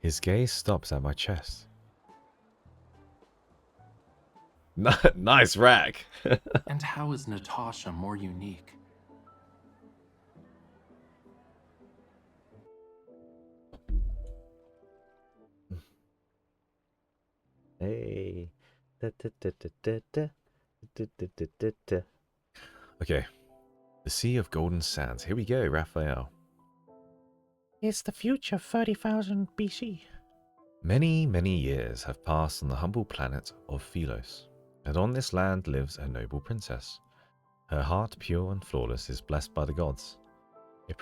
His gaze stops at my chest. Nice rack! And how is Natasha more unique? Hey. Okay. The Sea of Golden Sands. Here we go, Raphael. It's the future 30,000 BC. Many, many years have passed on the humble planet of Philos, and on this land lives a noble princess. Her heart, pure and flawless, is blessed by the gods. It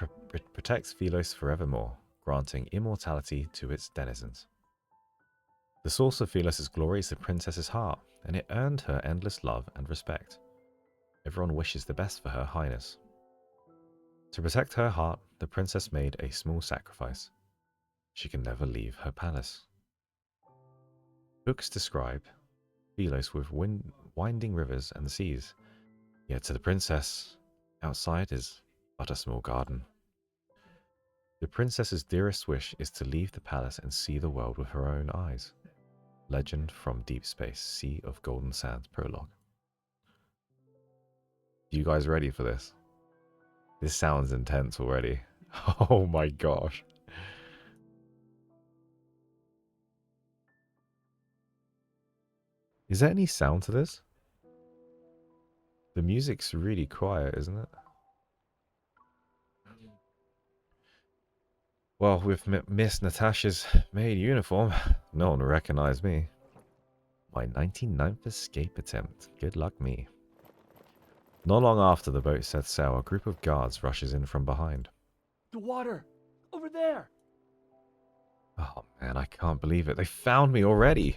protects Philos forevermore, granting immortality to its denizens. The source of Philos' glory is the princess's heart, and it earned her endless love and respect. Everyone wishes the best for her highness. To protect her heart, the princess made a small sacrifice. She can never leave her palace. Books describe Philos with winding rivers and seas, yet to the princess, outside is but a small garden. The princess's dearest wish is to leave the palace and see the world with her own eyes. Legend from Deepspace, Sea of Golden Sands prologue. You guys ready for this? This sounds intense already. Oh my gosh. Is there any sound to this? The music's really quiet, isn't it? Well, with Miss Natasha's maid uniform, no one will recognize me. My 99th escape attempt. Good luck me. Not long after the boat sets sail, a group of guards rushes in from behind. The water! Over there! Oh man, I can't believe it. They found me already!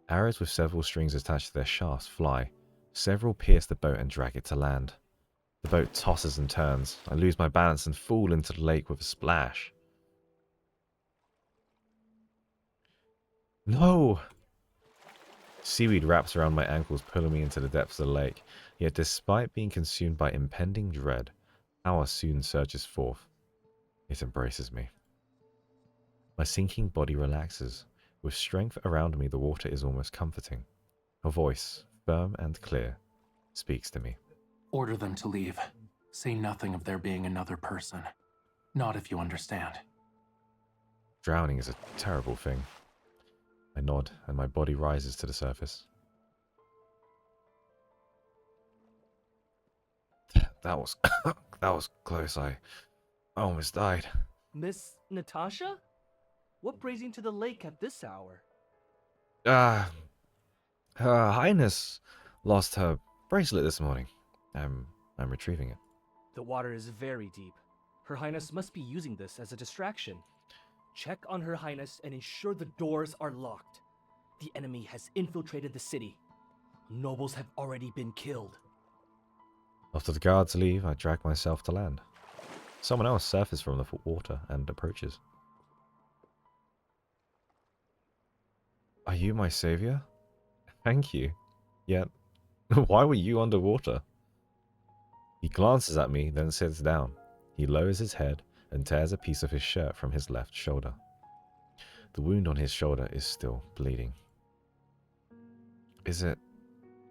Arrows with several strings attached to their shafts fly. Several pierce the boat and drag it to land. The boat tosses and turns. I lose my balance and fall into the lake with a splash. No! Seaweed wraps around my ankles, pulling me into the depths of the lake. Yet despite being consumed by impending dread, power soon surges forth. It embraces me. My sinking body relaxes. With strength around me, the water is almost comforting. A voice, firm and clear, speaks to me. Order them to leave. Say nothing of there being another person. Not if you understand. Drowning is a terrible thing. I nod, and my body rises to the surface. That was that was close. I almost died. Miss Natasha? What brings you to the lake at this hour? Her Highness lost her bracelet this morning. I'm retrieving it. The water is very deep. Her Highness must be using this as a distraction. Check on Her Highness and ensure the doors are locked. The enemy has infiltrated the city. Nobles have already been killed. After the guards leave, I drag myself to land. Someone else surfaces from the water and approaches. Are you my savior? Thank you. Yet, why were you underwater? He glances at me, then sits down. He lowers his head and tears a piece of his shirt from his left shoulder. The wound on his shoulder is still bleeding. Is it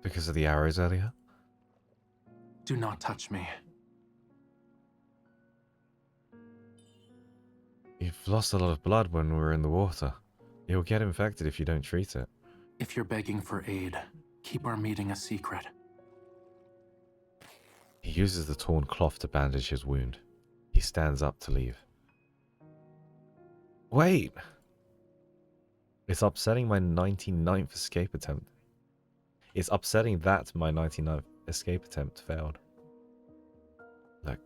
because of the arrows earlier? Do not touch me. You've lost a lot of blood when we were in the water. You'll get infected if you don't treat it. If you're begging for aid, keep our meeting a secret. He uses the torn cloth to bandage his wound. He stands up to leave. Wait! It's upsetting my 99th escape attempt. It's upsetting that my 99th escape attempt failed. Look,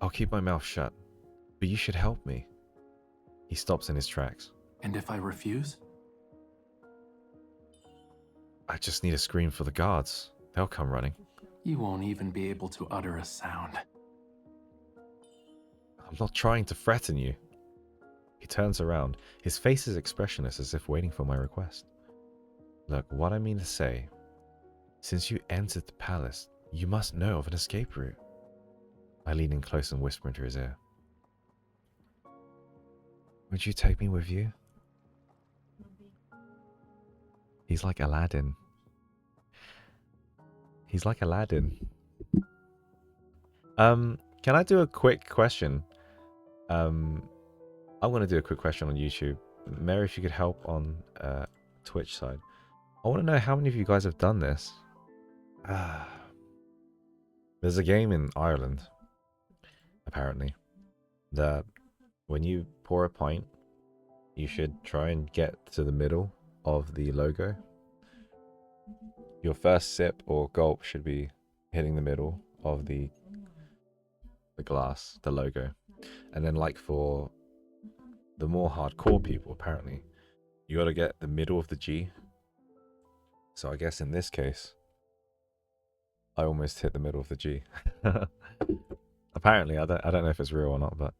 I'll keep my mouth shut, but you should help me. He stops in his tracks. And if I refuse? I just need a scream for the guards. They'll come running. You won't even be able to utter a sound. I'm not trying to threaten you. He turns around. His face is expressionless, as if waiting for my request. Look, what I mean to say, since you entered the palace, you must know of an escape route. I lean in close and whisper into his ear. Would you take me with you? He's like Aladdin. He's like Aladdin. Can I do a quick question? I'm gonna do a quick question on YouTube. Mary, if you could help on Twitch side. I want to know how many of you guys have done this. There's a game in Ireland, apparently, that when you pour a pint, you should try and get to the middle of the logo. Your first sip or gulp should be hitting the middle of the glass, the logo. And then like for the more hardcore people, apparently, you got to get the middle of the G. So I guess in this case, I almost hit the middle of the G. Apparently, I don't know if it's real or not, but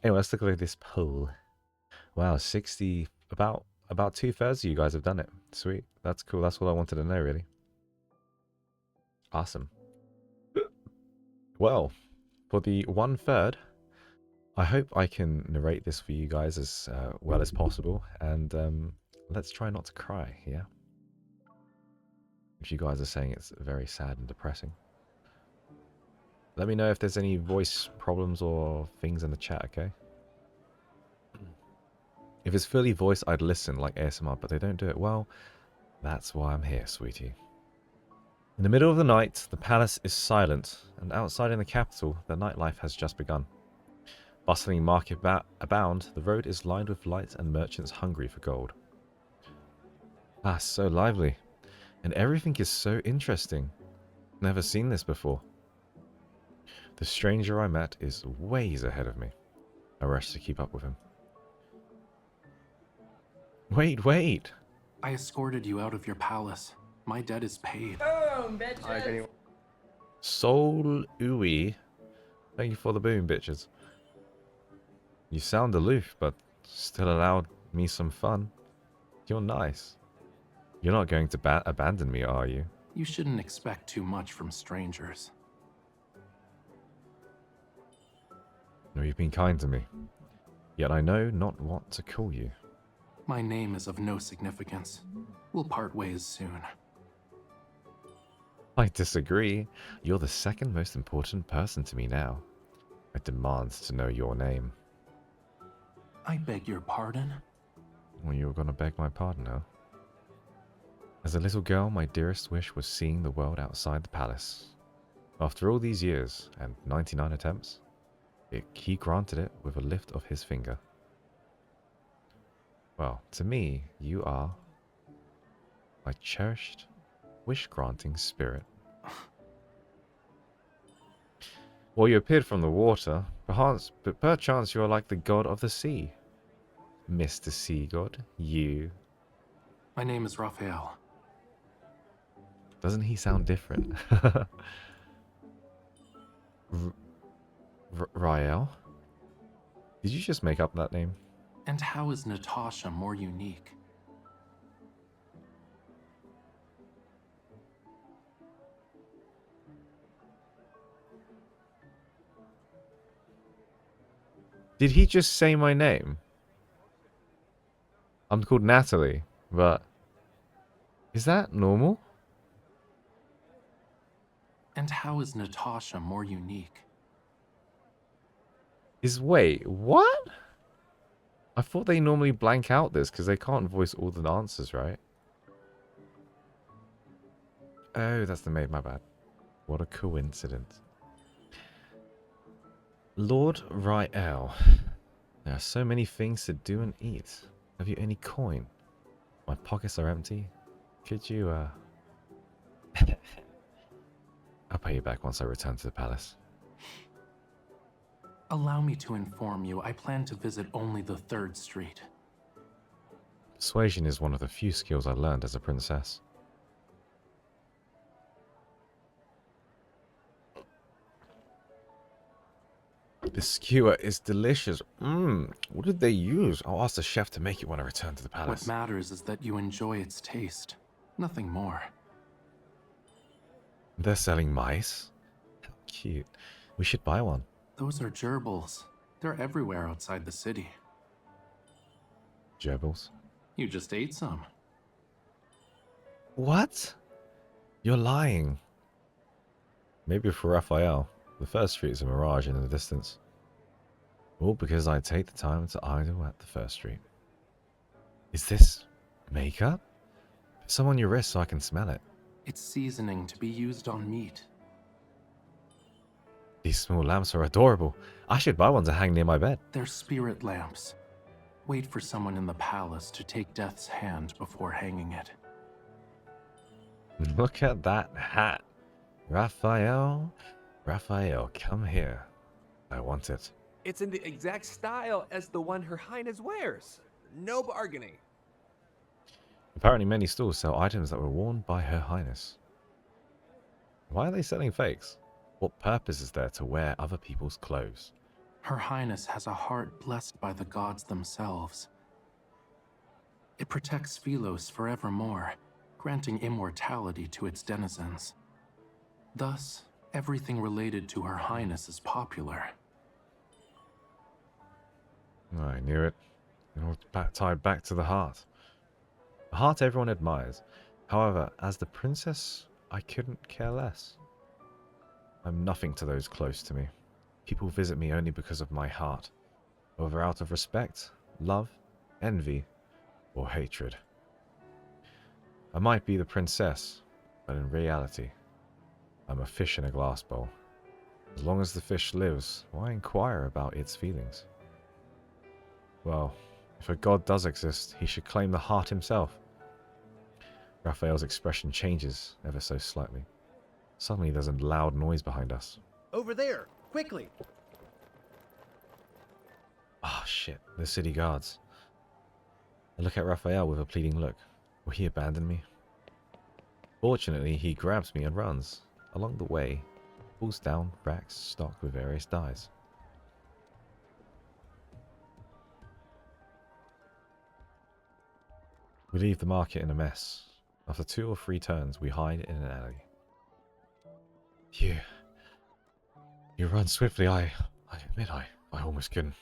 anyway, let's look at this poll. Wow, 60, about 2/3 of you guys have done it. Sweet, that's cool. That's all I wanted to know, really. Awesome. Well, for the 1/3, I hope I can narrate this for you guys as well as possible, and let's try not to cry, yeah? If you guys are saying it's very sad and depressing. Let me know if there's any voice problems or things in the chat, okay? If it's fully voiced, I'd listen like ASMR, but they don't do it. Well, that's why I'm here, sweetie. In the middle of the night, the palace is silent, and outside in the capital, the nightlife has just begun. Bustling market abound, the road is lined with lights and merchants hungry for gold. Ah, so lively. And everything is so interesting. Never seen this before. The stranger I met is ways ahead of me. I rush to keep up with him. Wait! I escorted you out of your palace. My debt is paid. Boom, bitches. Soul Ooey. Thank you for the boom, bitches. You sound aloof, but still allowed me some fun. You're nice. You're not going to abandon me, are you? You shouldn't expect too much from strangers. No, you've been kind to me. Yet I know not what to call you. My name is of no significance. We'll part ways soon. I disagree. You're the second most important person to me now. I demand to know your name. I beg your pardon? Well, you're gonna beg my pardon now. As a little girl, my dearest wish was seeing the world outside the palace. After all these years, and 99 attempts, he granted it with a lift of his finger. Well, to me, you are my cherished, wish-granting spirit. Well, you appeared from the water, but perchance you are like the god of the sea. Mr. Sea God, you. My name is Rafayel. Doesn't he sound different? Rael? Did you just make up that name? And how is Natasha more unique? Did he just say my name? I'm called Natalie, but is that normal? And how is Natasha more unique? Wait, what? I thought they normally blank out this because they can't voice all the answers, right? Oh, that's the maid, my bad. What a coincidence. Lord Rafayel. There are so many things to do and eat. Have you any coin? My pockets are empty. Could you, I'll pay you back once I return to the palace. Allow me to inform you, I plan to visit only the 3rd Street. Persuasion is one of the few skills I learned as a princess. This skewer is delicious. What did they use? I'll ask the chef to make it when I return to the palace. What matters is that you enjoy its taste. Nothing more. They're selling mice? How cute. We should buy one. Those are gerbils. They're everywhere outside the city. Gerbils. You just ate some. What? You're lying. Maybe for Raphael, the first street is a mirage in the distance. All because I take the time to idle at the first street. Is this makeup? Put some on your wrist so I can smell it. It's seasoning to be used on meat. These small lamps are adorable. I should buy one to hang near my bed. They're spirit lamps. Wait for someone in the palace to take Death's hand before hanging it. Look at that hat. Raphael, Raphael, come here. I want it. It's in the exact style as the one Her Highness wears. No bargaining. Apparently many stores sell items that were worn by Her Highness. Why are they selling fakes? What purpose is there to wear other people's clothes? Her Highness has a heart blessed by the gods themselves. It protects Philos forevermore, granting immortality to its denizens. Thus, everything related to Her Highness is popular. I knew it. It all tied back to the heart. The heart everyone admires. However, as the princess, I couldn't care less. I'm nothing to those close to me. People visit me only because of my heart, whether out of respect, love, envy, or hatred. I might be the princess, but in reality, I'm a fish in a glass bowl. As long as the fish lives, why inquire about its feelings? Well, if a god does exist, he should claim the heart himself. Raphael's expression changes ever so slightly. Suddenly there's a loud noise behind us. Over there, quickly. Ah, shit, the city guards. I look at Raphael with a pleading look. Will he abandon me? Fortunately, he grabs me and runs. Along the way, pulls down racks stocked with various dyes. We leave the market in a mess. After 2 or 3 turns, we hide in an alley. You run swiftly. I admit I almost couldn't.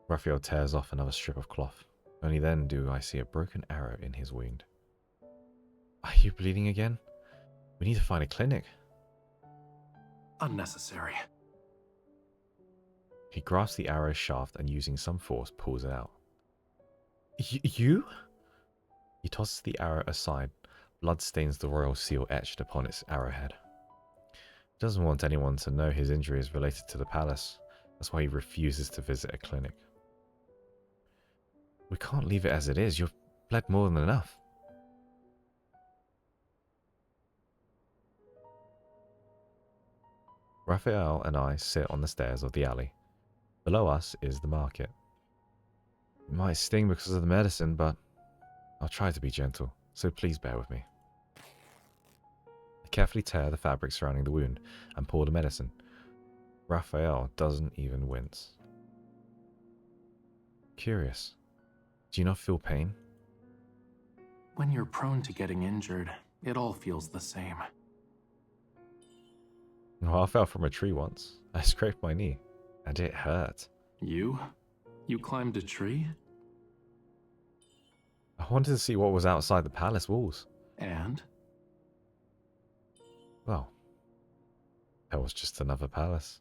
Raphael tears off another strip of cloth. Only then do I see a broken arrow in his wound. Are you bleeding again? We need to find a clinic. Unnecessary. He grasps the arrow shaft and using some force pulls it out. You? He tosses the arrow aside. Blood stains the royal seal etched upon its arrowhead. He doesn't want anyone to know his injury is related to the palace. That's why he refuses to visit a clinic. We can't leave it as it is. You've bled more than enough. Raphael and I sit on the stairs of the alley. Below us is the market. It might sting because of the medicine, but I'll try to be gentle, so please bear with me. I carefully tear the fabric surrounding the wound and pour the medicine. Raphael doesn't even wince. Curious. Do you not feel pain? When you're prone to getting injured, it all feels the same. Oh, I fell from a tree once. I scraped my knee, and it hurt. You? You climbed a tree? I wanted to see what was outside the palace walls. And? Well, that was just another palace.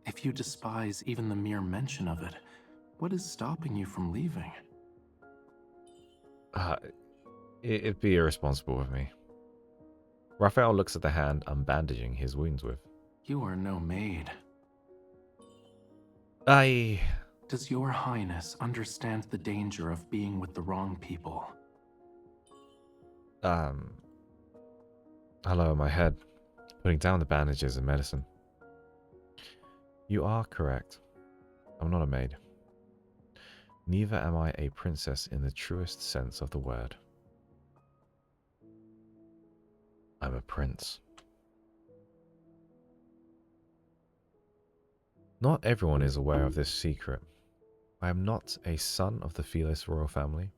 If you despise even the mere mention of it, what is stopping you from leaving? It'd be irresponsible of me. Raphael looks at the hand I'm bandaging his wounds with. You are no maid. Does your highness understand the danger of being with the wrong people? I lower my head, putting down the bandages and medicine. You are correct. I'm not a maid. Neither am I a princess in the truest sense of the word. I'm a prince. Not everyone is aware of this secret. I am not a son of the Philos royal family,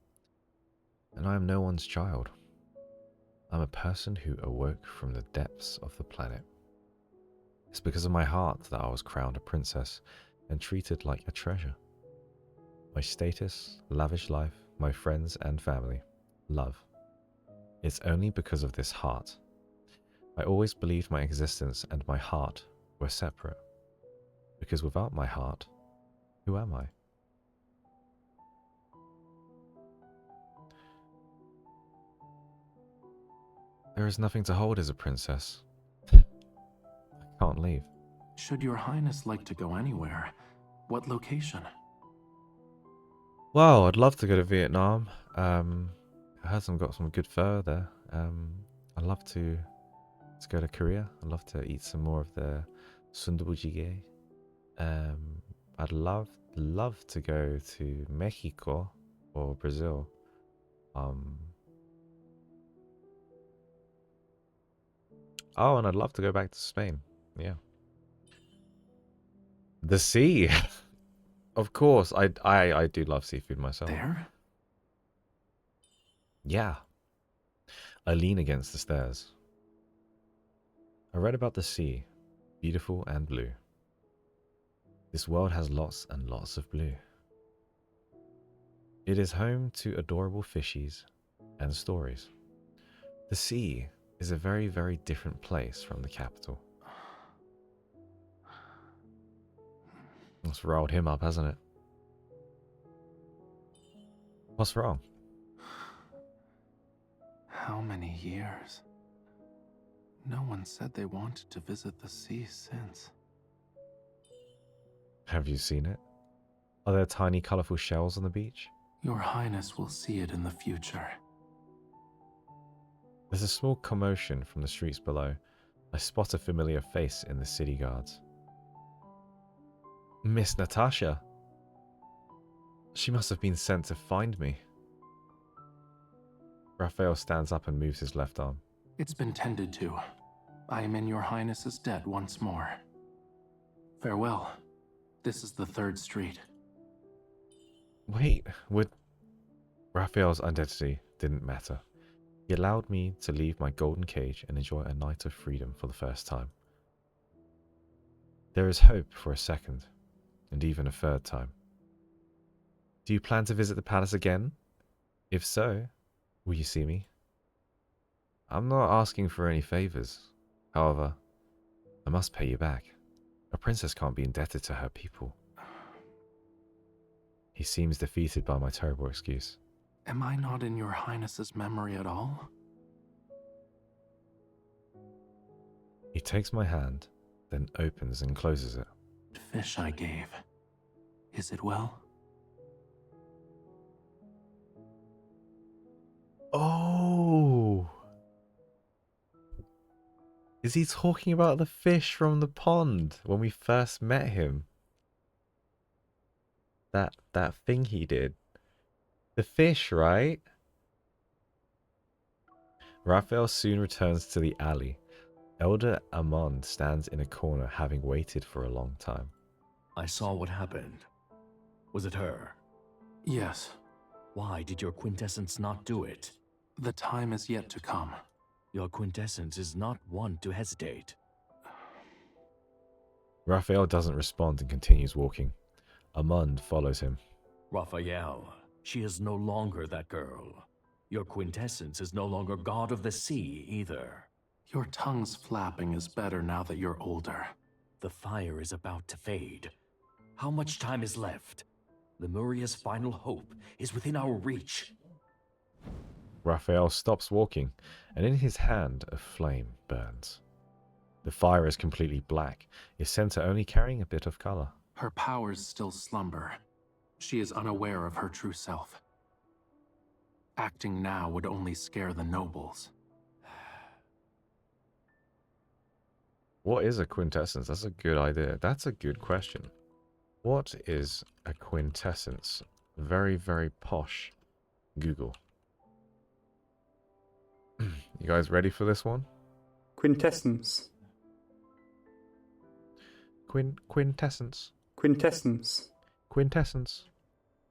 and I am no one's child. I'm a person who awoke from the depths of the planet. It's because of my heart that I was crowned a princess and treated like a treasure. My status, lavish life, my friends and family. Love. It's only because of this heart. I always believed my existence and my heart were separate. Because without my heart, who am I? There is nothing to hold as a princess. I can't leave. Should your highness like to go anywhere, what location? Well, I'd love to go to Vietnam. I heard got some good pho there. I'd love to go to Korea. I'd love to eat some more of the sundubu I'd love to go to Mexico or Brazil. Oh, and I'd love to go back to Spain. Yeah. The sea. Of course, I do love seafood myself. There? Yeah. I lean against the stairs. I read about the sea, beautiful and blue. This world has lots and lots of blue. It is home to adorable fishies and stories. The sea is a very, very different place from the capital. That's riled him up, hasn't it? What's wrong? How many years? No one said they wanted to visit the sea since. Have you seen it? Are there tiny, colourful shells on the beach? Your highness will see it in the future. There's a small commotion from the streets below. I spot a familiar face in the city guards. Miss Natasha. She must have been sent to find me. Raphael stands up and moves his left arm. It's been tended to. I am in your highness's debt once more. Farewell. This is the 3rd street. Wait, Raphael's identity didn't matter. He allowed me to leave my golden cage and enjoy a night of freedom for the first time. There is hope for a second, and even a 3rd time. Do you plan to visit the palace again? If so, will you see me? I'm not asking for any favors. However, I must pay you back. A princess can't be indebted to her people. He seems defeated by my terrible excuse. Am I not in your highness's memory at all? He takes my hand, then opens and closes it. Fish I gave. Is it well? Oh! Is he talking about the fish from the pond when we first met him? That thing he did. The fish, right? Raphael soon returns to the alley. Elder Amand stands in a corner, having waited for a long time. I saw what happened. Was it her? Yes. Why did your quintessence not do it? The time is yet to come. Your quintessence is not one to hesitate. Raphael doesn't respond and continues walking. Amand follows him. Rafayel, she is no longer that girl. Your quintessence is no longer god of the sea either. Your tongue's flapping is better now that you're older. The fire is about to fade. How much time is left? Lemuria's final hope is within our reach. Raphael stops walking, and in his hand a flame burns. The fire is completely black, its center only carrying a bit of color. Her powers still slumber. She is unaware of her true self. Acting now would only scare the nobles. What is a quintessence? That's a good idea. That's a good question. What is a quintessence? Very, very posh. Google. You guys ready for this one? Quintessence. Quintessence. Quintessence. Quintessence.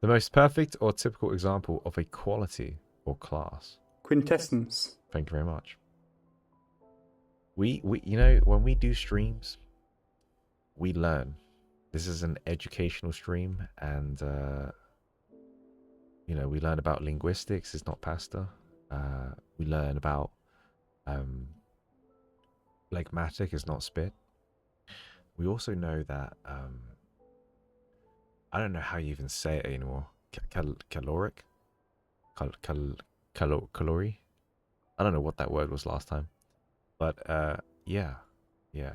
The most perfect or typical example of a quality or class. Quintessence. Thank you very much. We you know, when we do streams, we learn. This is an educational stream, and you know, we learn about linguistics is not pasta. We learn about phlegmatic is not spit. We also know that I don't know how you even say it anymore. Caloric, calorie. I don't know what that word was last time, but yeah, yeah.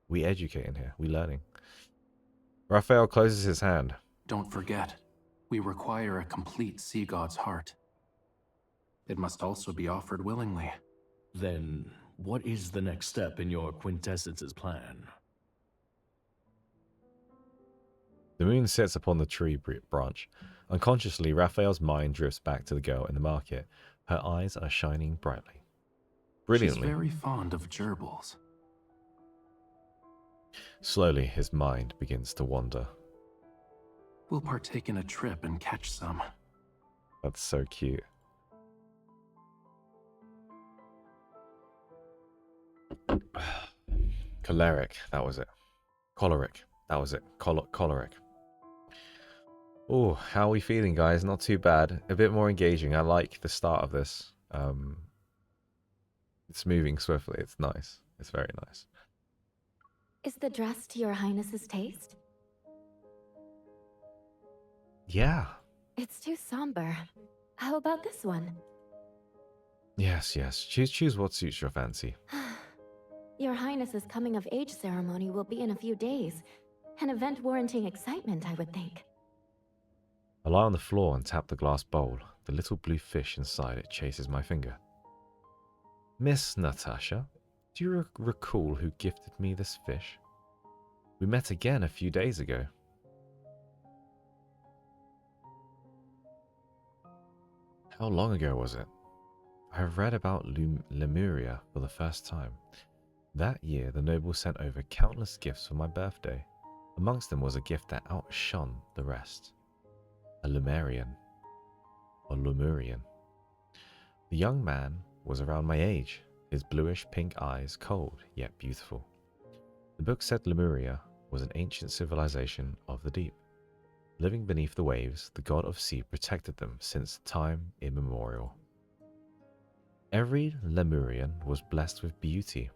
We educating here. We learning. Raphael closes his hand. Don't forget, we require a complete sea god's heart. It must also be offered willingly. Then, what is the next step in your quintessence's plan? The moon sits upon the tree branch. Unconsciously, Raphael's mind drifts back to the girl in the market. Her eyes are shining brightly. Brilliantly. She's very fond of gerbils. Slowly, his mind begins to wander. We'll partake in a trip and catch some. That's so cute. Choleric, that was it. Choleric, that was it. Choleric. Oh, how are we feeling, guys? Not too bad. A bit more engaging. I like the start of this. It's moving swiftly. It's nice. It's very nice. Is the dress to your highness's taste? Yeah. It's too somber. How about this one? Yes, yes. Choose what suits your fancy. Your highness's coming of age ceremony will be in a few days. An event warranting excitement, I would think. I lie on the floor and tap the glass bowl. The little blue fish inside it chases my finger. Miss Natasha, do you recall who gifted me this fish? We met again a few days ago. How long ago was it? I have read about Lemuria for the first time. That year, the nobles sent over countless gifts for my birthday. Amongst them was a gift that outshone the rest. A Lemurian. Or Lemurian. The young man was around my age, his bluish pink eyes cold yet beautiful. The book said Lemuria was an ancient civilization of the deep. Living beneath the waves, the god of sea protected them since time immemorial. Every Lemurian was blessed with beauty.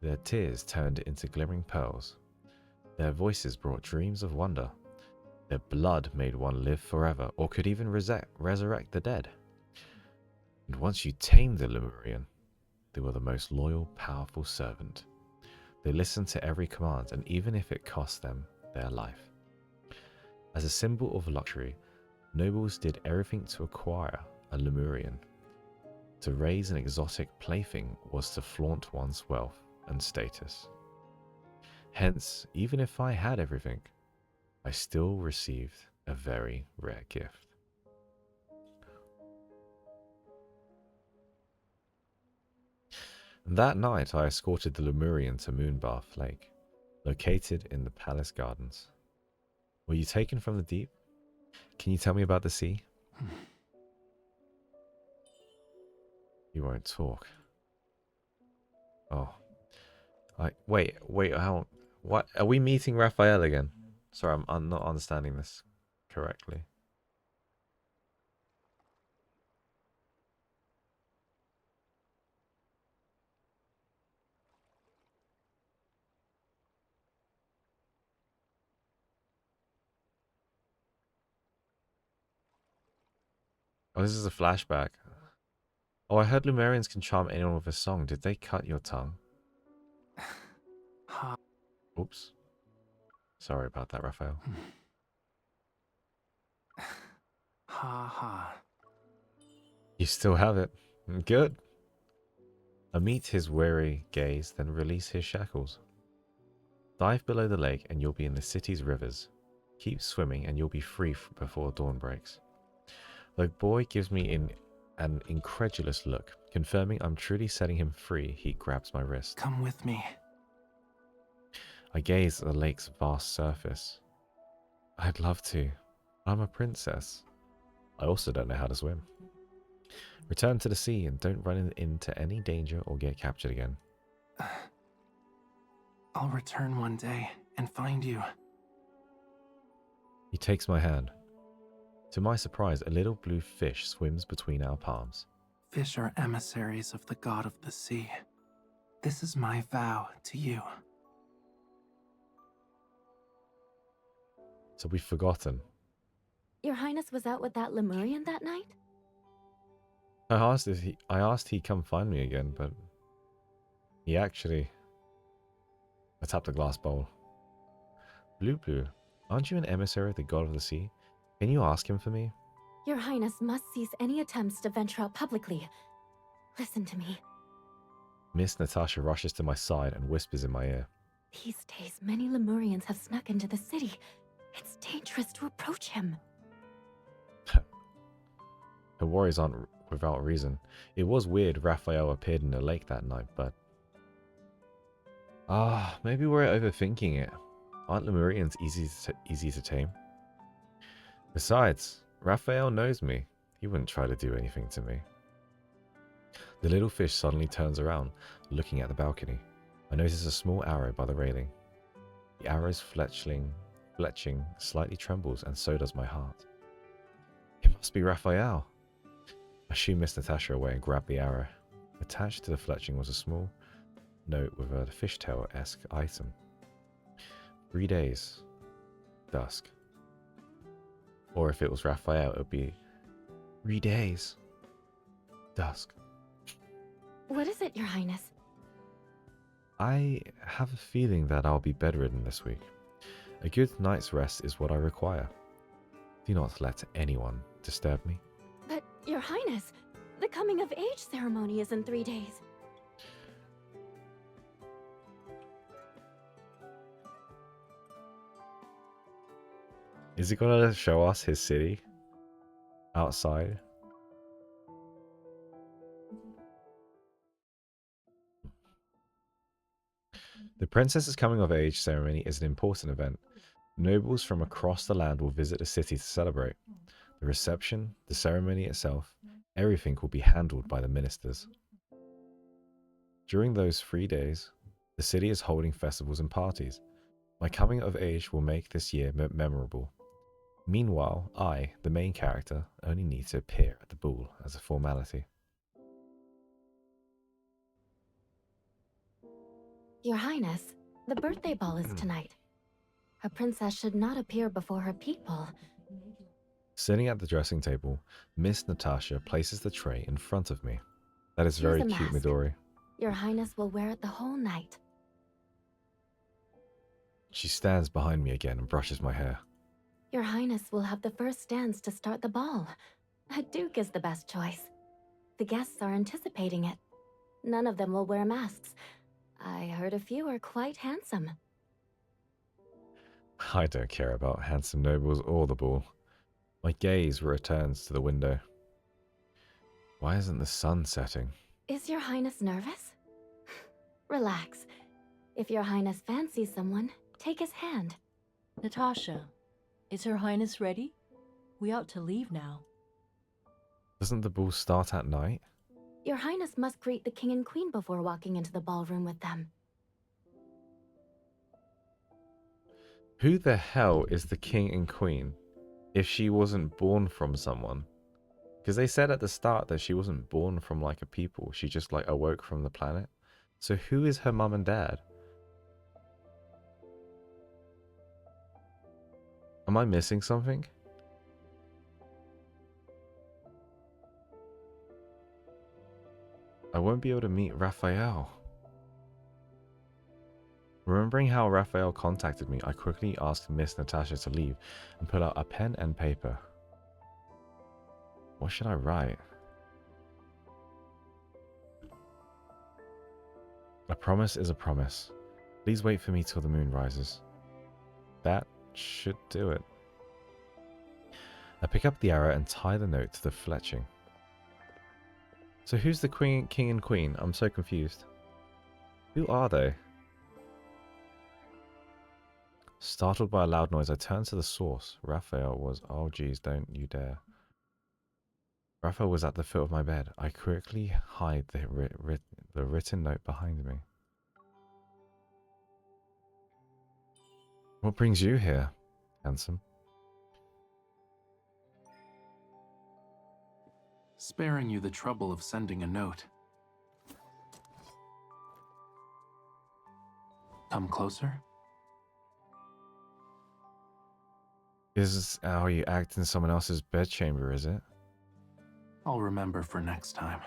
Their tears turned into glimmering pearls. Their voices brought dreams of wonder. Their blood made one live forever, or could even resurrect the dead. And once you tamed the Lemurian, they were the most loyal, powerful servant. They listened to every command, and even if it cost them their life. As a symbol of luxury, nobles did everything to acquire a Lemurian. To raise an exotic plaything was to flaunt one's wealth and status. Hence, even if I had everything, I still received a very rare gift. That night, I escorted the Lemurian to Moonbath Lake, located in the palace gardens. Were you taken from the deep? Can you tell me about the sea? You won't talk. Oh. Wait, how? What? Are we meeting Raphael again? Sorry, I'm not understanding this correctly. Oh, this is a flashback. Oh, I heard Lemurians can charm anyone with a song. Did they cut your tongue? Oops. Sorry about that, Raphael. Ha ha. You still have it. Good. I meet his weary gaze, then release his shackles. Dive below the lake and you'll be in the city's rivers. Keep swimming and you'll be free before dawn breaks. The boy gives me an incredulous look. Confirming I'm truly setting him free, he grabs my wrist. Come with me. I gaze at the lake's vast surface. I'd love to. I'm a princess. I also don't know how to swim. Return to the sea and don't run into any danger or get captured again. I'll return one day and find you. He takes my hand. To my surprise, a little blue fish swims between our palms. Fish are emissaries of the god of the sea. This is my vow to you. So we've forgotten. Your Highness was out with that Lemurian that night? I asked he'd come find me again, but he actually... I tapped a glass bowl. Blue Blue, aren't you an emissary of the god of the sea? Can you ask him for me? Your Highness must cease any attempts to venture out publicly. Listen to me. Miss Natasha rushes to my side and whispers in my ear. These days, many Lemurians have snuck into the city. It's dangerous to approach him. Her worries aren't without reason. It was weird Raphael appeared in the lake that night, but... maybe we're overthinking it. Aren't Lemurians easy to tame? Besides, Raphael knows me. He wouldn't try to do anything to me. The little fish suddenly turns around, looking at the balcony. I notice a small arrow by the railing. The arrow's fletching slightly trembles, and so does my heart. It must be Raphael. I shoo Miss Natasha away and grab the arrow. Attached to the fletching was a small note with a fishtail-esque item. 3 days. Dusk. Or if it was Raphael, it would be 3 days. Dusk. What is it, Your Highness? I have a feeling that I'll be bedridden this week. A good night's rest is what I require. Do not let anyone disturb me. But, Your Highness, the coming of age ceremony is in 3 days. Is he gonna show us his city? Outside? The princess's coming of age ceremony is an important event. Nobles from across the land will visit the city to celebrate. The reception, the ceremony itself, everything will be handled by the ministers. During those 3 days, the city is holding festivals and parties. My coming of age will make this year memorable. Meanwhile, I, the main character, only need to appear at the ball as a formality. Your Highness, the birthday ball is tonight. A princess should not appear before her people. Sitting at the dressing table, Miss Natasha places the tray in front of me. That is Choose very a cute, mask. Midori. Your Highness will wear it the whole night. She stands behind me again and brushes my hair. Your Highness will have the first dance to start the ball. A duke is the best choice. The guests are anticipating it. None of them will wear masks. I heard a few are quite handsome. I don't care about handsome nobles or the ball. My gaze returns to the window. Why isn't the sun setting? Is Your Highness nervous? Relax. If Your Highness fancies someone, take his hand. Natasha, is Her Highness ready? We ought to leave now. Doesn't the ball start at night? Your Highness must greet the King and Queen before walking into the ballroom with them. Who the hell is the king and queen if she wasn't born from someone? Because they said at the start that she wasn't born from like a people. She just like awoke from the planet. So who is her mum and dad? Am I missing something? I won't be able to meet Raphael. Remembering how Raphael contacted me, I quickly asked Miss Natasha to leave and pull out a pen and paper. What should I write? A promise is a promise. Please wait for me till the moon rises. That should do it. I pick up the arrow and tie the note to the fletching. So who's the king and queen? I'm so confused. Who are they? Startled by a loud noise, I turned to the source. Raphael was... Oh geez, don't you dare. Raphael was at the foot of my bed. I quickly hide the written note behind me. What brings you here, handsome? sparing you the trouble of sending a note. Come closer. This is how you act in someone else's bedchamber, is it? I'll remember for next time.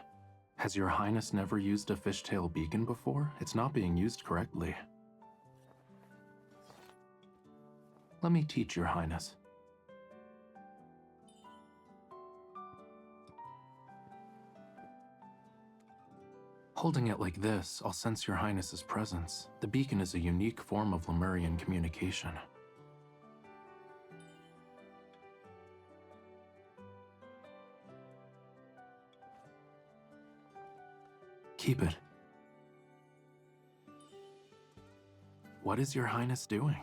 Has Your Highness never used a fishtail beacon before? It's not being used correctly. Let me teach Your Highness. Holding it like this, I'll sense Your Highness's presence. The beacon is a unique form of Lemurian communication. Keep it. What is Your Highness doing?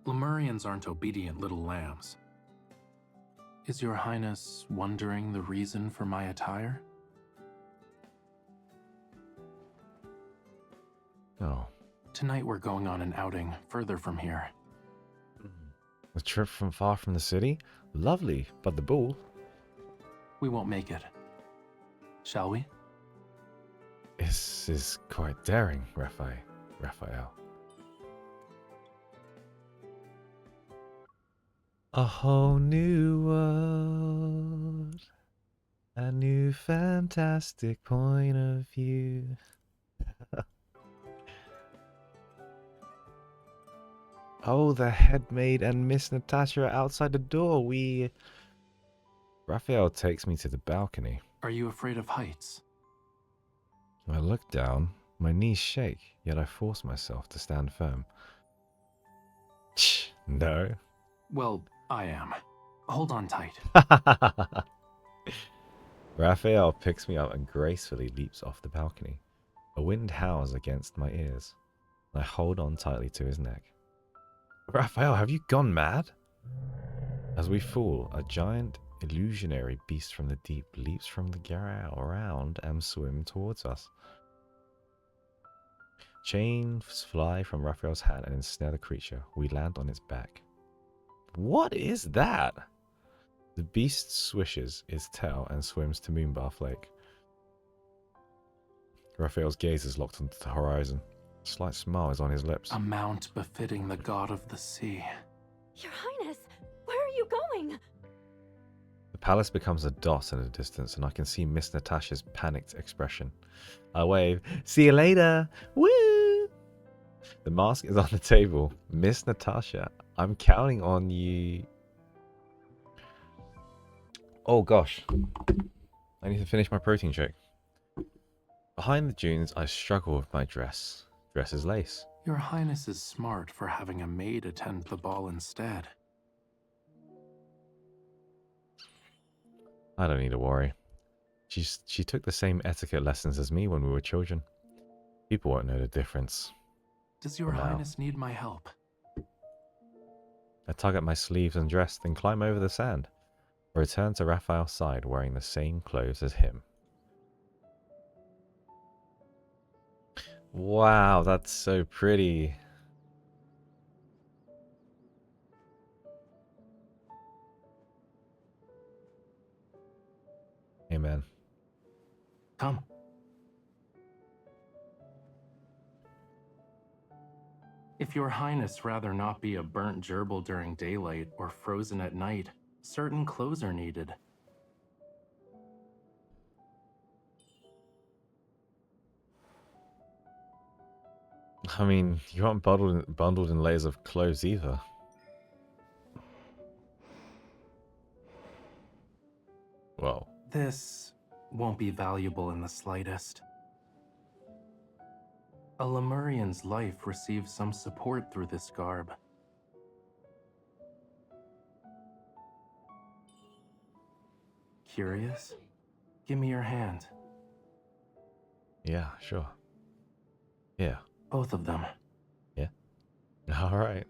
Lemurians aren't obedient little lambs. Is Your Highness wondering the reason for my attire? Oh. Tonight we're going on an outing further from here. A trip from far from the city? Lovely, but the ball? We won't make it. Shall we? This is quite daring, Rafayel. A whole new world. A new fantastic point of view. Oh, the headmaid and Miss Natasha are outside the door. Raphael takes me to the balcony. Are you afraid of heights? I look down. My knees shake, yet I force myself to stand firm. No. Well, I am. Hold on tight. Raphael picks me up and gracefully leaps off the balcony. A wind howls against my ears. I hold on tightly to his neck. Raphael, have you gone mad? As we fall, a giant illusionary beast from the deep leaps from the ground and swims towards us. Chains fly from Raphael's hand and ensnare the creature. We land on its back. What is that? The beast swishes its tail and swims to Moonbath Lake. Raphael's gaze is locked onto the horizon. A slight smile is on his lips. A mount befitting the god of the sea. Your Highness, where are you going? The palace becomes a dot in the distance, and I can see Miss Natasha's panicked expression. I wave, "See you later! Woo!" The mask is on the table. Miss Natasha, I'm counting on you. Oh gosh. I need to finish my protein shake. Behind the dunes, I struggle with my dress. Dress is lace. Your Highness is smart for having a maid attend the ball instead. I don't need to worry. She took the same etiquette lessons as me when we were children. People won't know the difference. Does Your For now. Highness need my help? I tug at my sleeves and dress, then climb over the sand. I return to Raphael's side wearing the same clothes as him. Wow, that's so pretty. Amen. Come. If Your Highness rather not be a burnt gerbil during daylight or frozen at night, certain clothes are needed. I mean, you aren't bundled in layers of clothes either. Well, This won't be valuable in the slightest. A Lemurian's life receives some support through this garb. Curious? Give me your hand. yeah, sure. Yeah. Both of them. All right.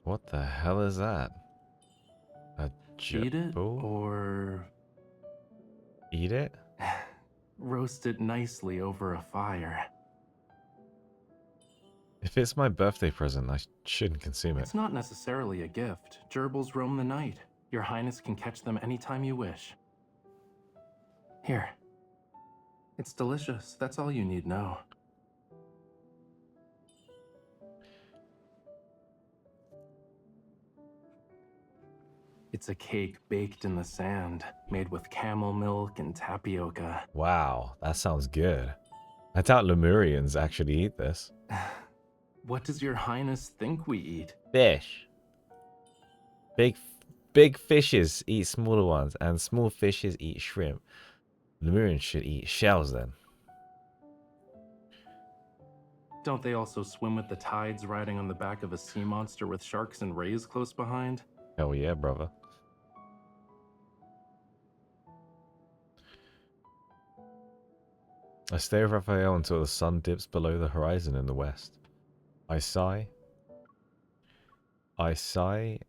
What the hell is that? A Eat it gerbil? or Eat it? roast it nicely over a fire. If it's my birthday present, I shouldn't consume it. It's not necessarily a gift. Gerbils roam the night. Your Highness can catch them anytime you wish. Here. It's delicious. That's all you need know. It's a cake baked in the sand, made with camel milk and tapioca. Wow, that sounds good. I doubt Lemurians actually eat this. What does your Highness think we eat? Fish. Big fishes eat smaller ones, and small fishes eat shrimp. Lemurians should eat shells then. Don't they also swim with the tides riding on the back of a sea monster with sharks and rays close behind? Hell yeah, brother. I stay with Raphael until the sun dips below the horizon in the west. I sigh. I sigh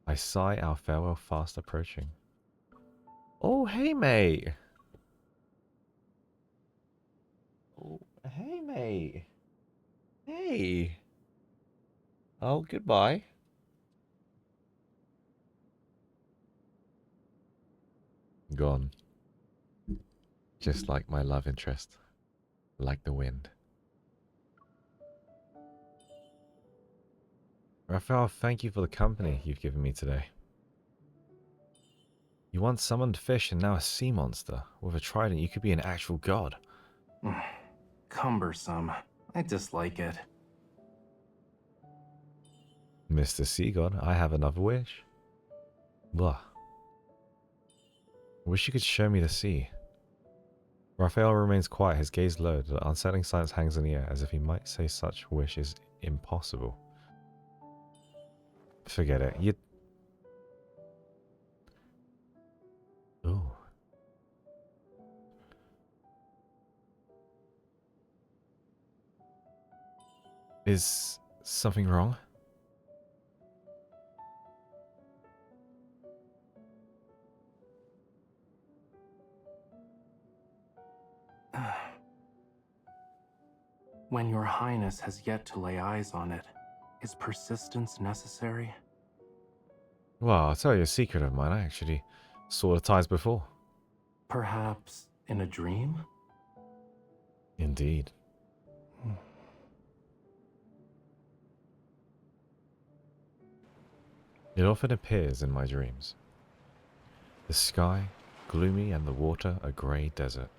our farewell fast approaching. Oh, hey, mate. Oh, hey, mate. Hey. Oh, goodbye. Gone. Just like my love interest. Like the wind. Raphael, thank you for the company you've given me today. You once summoned fish and now a sea monster. With a trident, you could be an actual god. Cumbersome. I dislike it. Mr. Sea God, I have another wish. Blah. I wish you could show me the sea. Raphael remains quiet, his gaze low. The unsettling silence hangs in the air, as if he might say such wish is impossible. Forget it. You... Ooh. Is something wrong? When your Highness has yet to lay eyes on it, is persistence necessary? Well, I'll tell you a secret of mine. I actually saw the tides before. Perhaps in a dream? Indeed. It often appears in my dreams. The sky, gloomy, and the water a grey desert.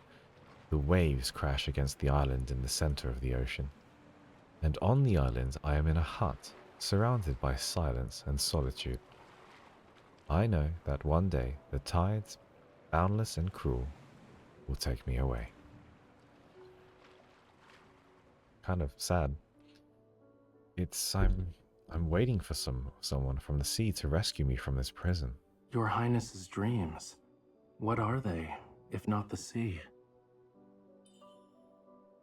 The waves crash against the island in the center of the ocean. And on the island I am in a hut, surrounded by silence and solitude. I know that one day the tides, boundless and cruel, will take me away. Kind of sad. I'm waiting for someone from the sea to rescue me from this prison. Your Highness's dreams. What are they, if not the sea?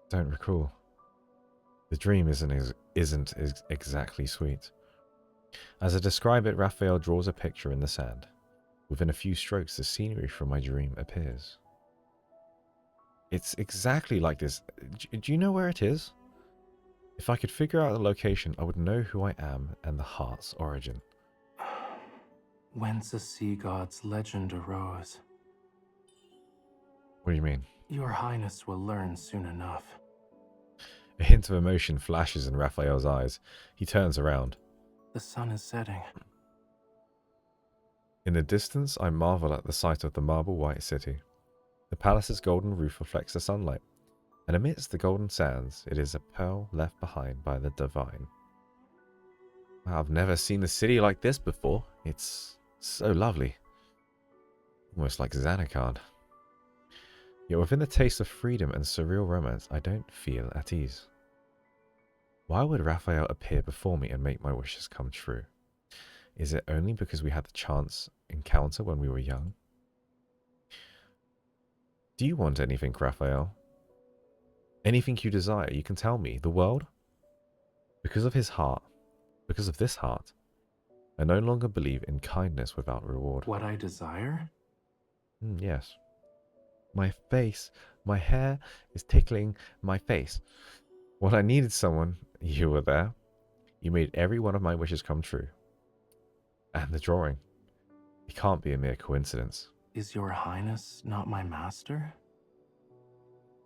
Don't recall. The dream isn't exactly sweet. As I describe it, Raphael draws a picture in the sand. Within a few strokes, the scenery from my dream appears. It's exactly like this. Do you know where it is? If I could figure out the location, I would know who I am and the heart's origin. Whence a sea god's legend arose. What do you mean? Your Highness will learn soon enough. A hint of emotion flashes in Raphael's eyes. He turns around. The sun is setting. In the distance, I marvel at the sight of the marble-white city. The palace's golden roof reflects the sunlight, and amidst the golden sands, it is a pearl left behind by the divine. I've never seen the city like this before. It's so lovely. Almost like Xanacard. Yet within the taste of freedom and surreal romance, I don't feel at ease. Why would Raphael appear before me and make my wishes come true? Is it only because we had the chance encounter when we were young? Do you want anything, Raphael? Anything you desire, you can tell me. The world? Because of his heart, because of this heart, I no longer believe in kindness without reward. What I desire? Yes. My face My hair is tickling my face. When I needed someone, you were there. You made every one of my wishes come true. And the drawing. It can't be a mere coincidence. Is your highness not my master?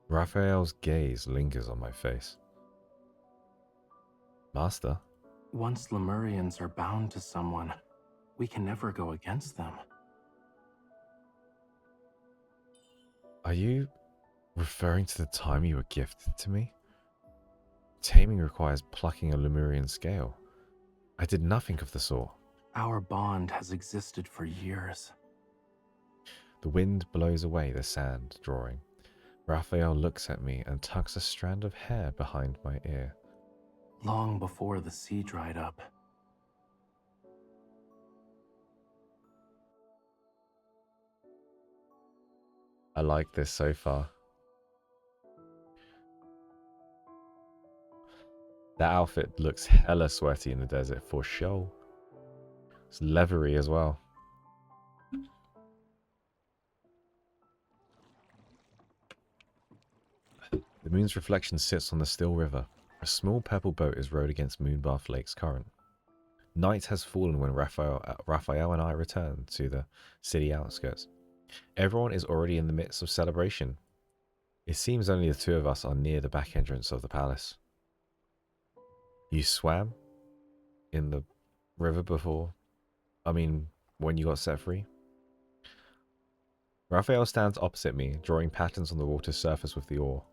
Raphael's gaze lingers on my face. Master? Once Lemurians are bound to someone, we can never go against them. Are you referring to the time you were gifted to me? Taming requires plucking a Lemurian scale. I did nothing of the sort. Our bond has existed for years. The wind blows away the sand drawing. Raphael looks at me and tucks a strand of hair behind my ear. Long before the sea dried up. I like this so far. That outfit looks hella sweaty in the desert for sure. It's leathery as well. The moon's reflection sits on the still river. A small pebble boat is rowed against Moonbath Lake's current. Night has fallen when Raphael and I return to the city outskirts. Everyone is already in the midst of celebration. It seems only the two of us are near the back entrance of the palace. You swam in the river before? I mean, when you got set free? Raphael stands opposite me, drawing patterns on the water's surface with the oar.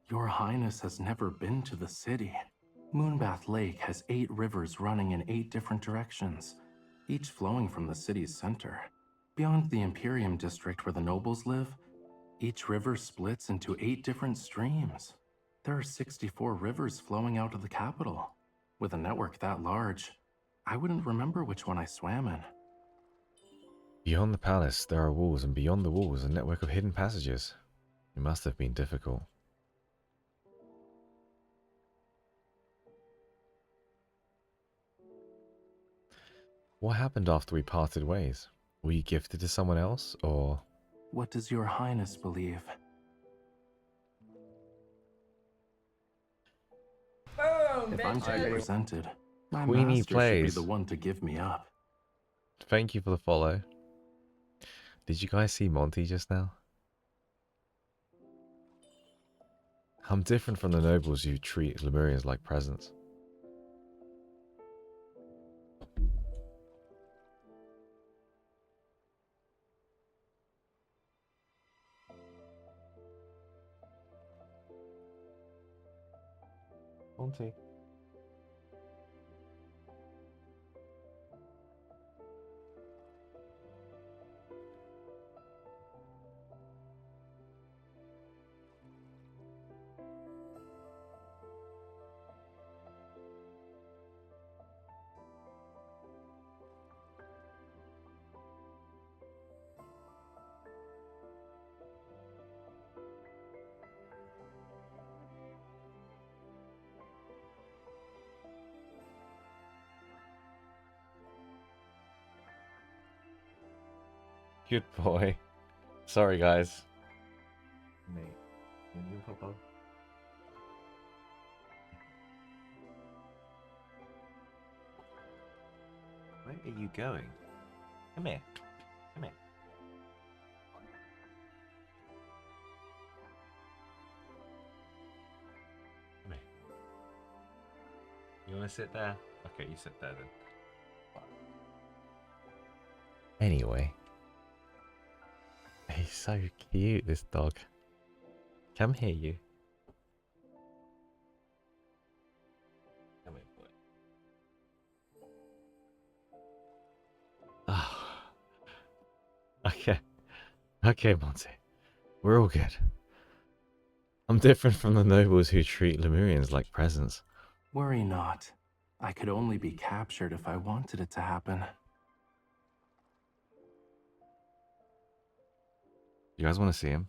Your highness has never been to the city. Moonbath Lake has 8 rivers running in 8 different directions, each flowing from the city's center. Beyond the Imperium district where the nobles live, each river splits into 8 different streams. There are 64 rivers flowing out of the capital. With a network that large, I wouldn't remember which one I swam in. Beyond the palace, there are walls, and beyond the walls, a network of hidden passages. It must have been difficult. What happened after we parted ways? Were you gifted to someone else, or...? What does your highness believe? If I'm to be presented, my Queenie master should be plays. the one to give me up. Thank you for the follow. Did you guys see Monty just now? I'm different from the nobles who treat Lemurians like presents. Monty. Good boy. Sorry, guys. Mate, can you pop up? Where are you going? Come here. Come here. Come here. You want to sit there? Okay, you sit there then. Anyway. He's so cute, this dog. Come here, you. Come here, boy. Ah. Okay. Okay, Monty. We're all good. I'm different from the nobles who treat Lemurians like presents. Worry not. I could only be captured if I wanted it to happen. You guys want to see him?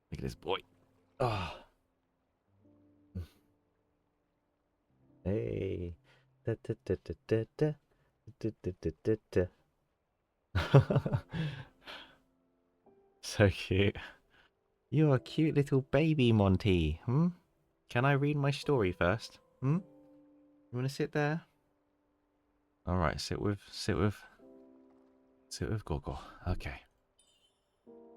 Look at this boy. Oh. Hey. Da, da, da, da, da, da. Da, da, da, da, da. So cute. You're a cute little baby, Monty. Hmm? Can I read my story first? Hmm? You want to sit there? All right, sit with Gogo. Okay.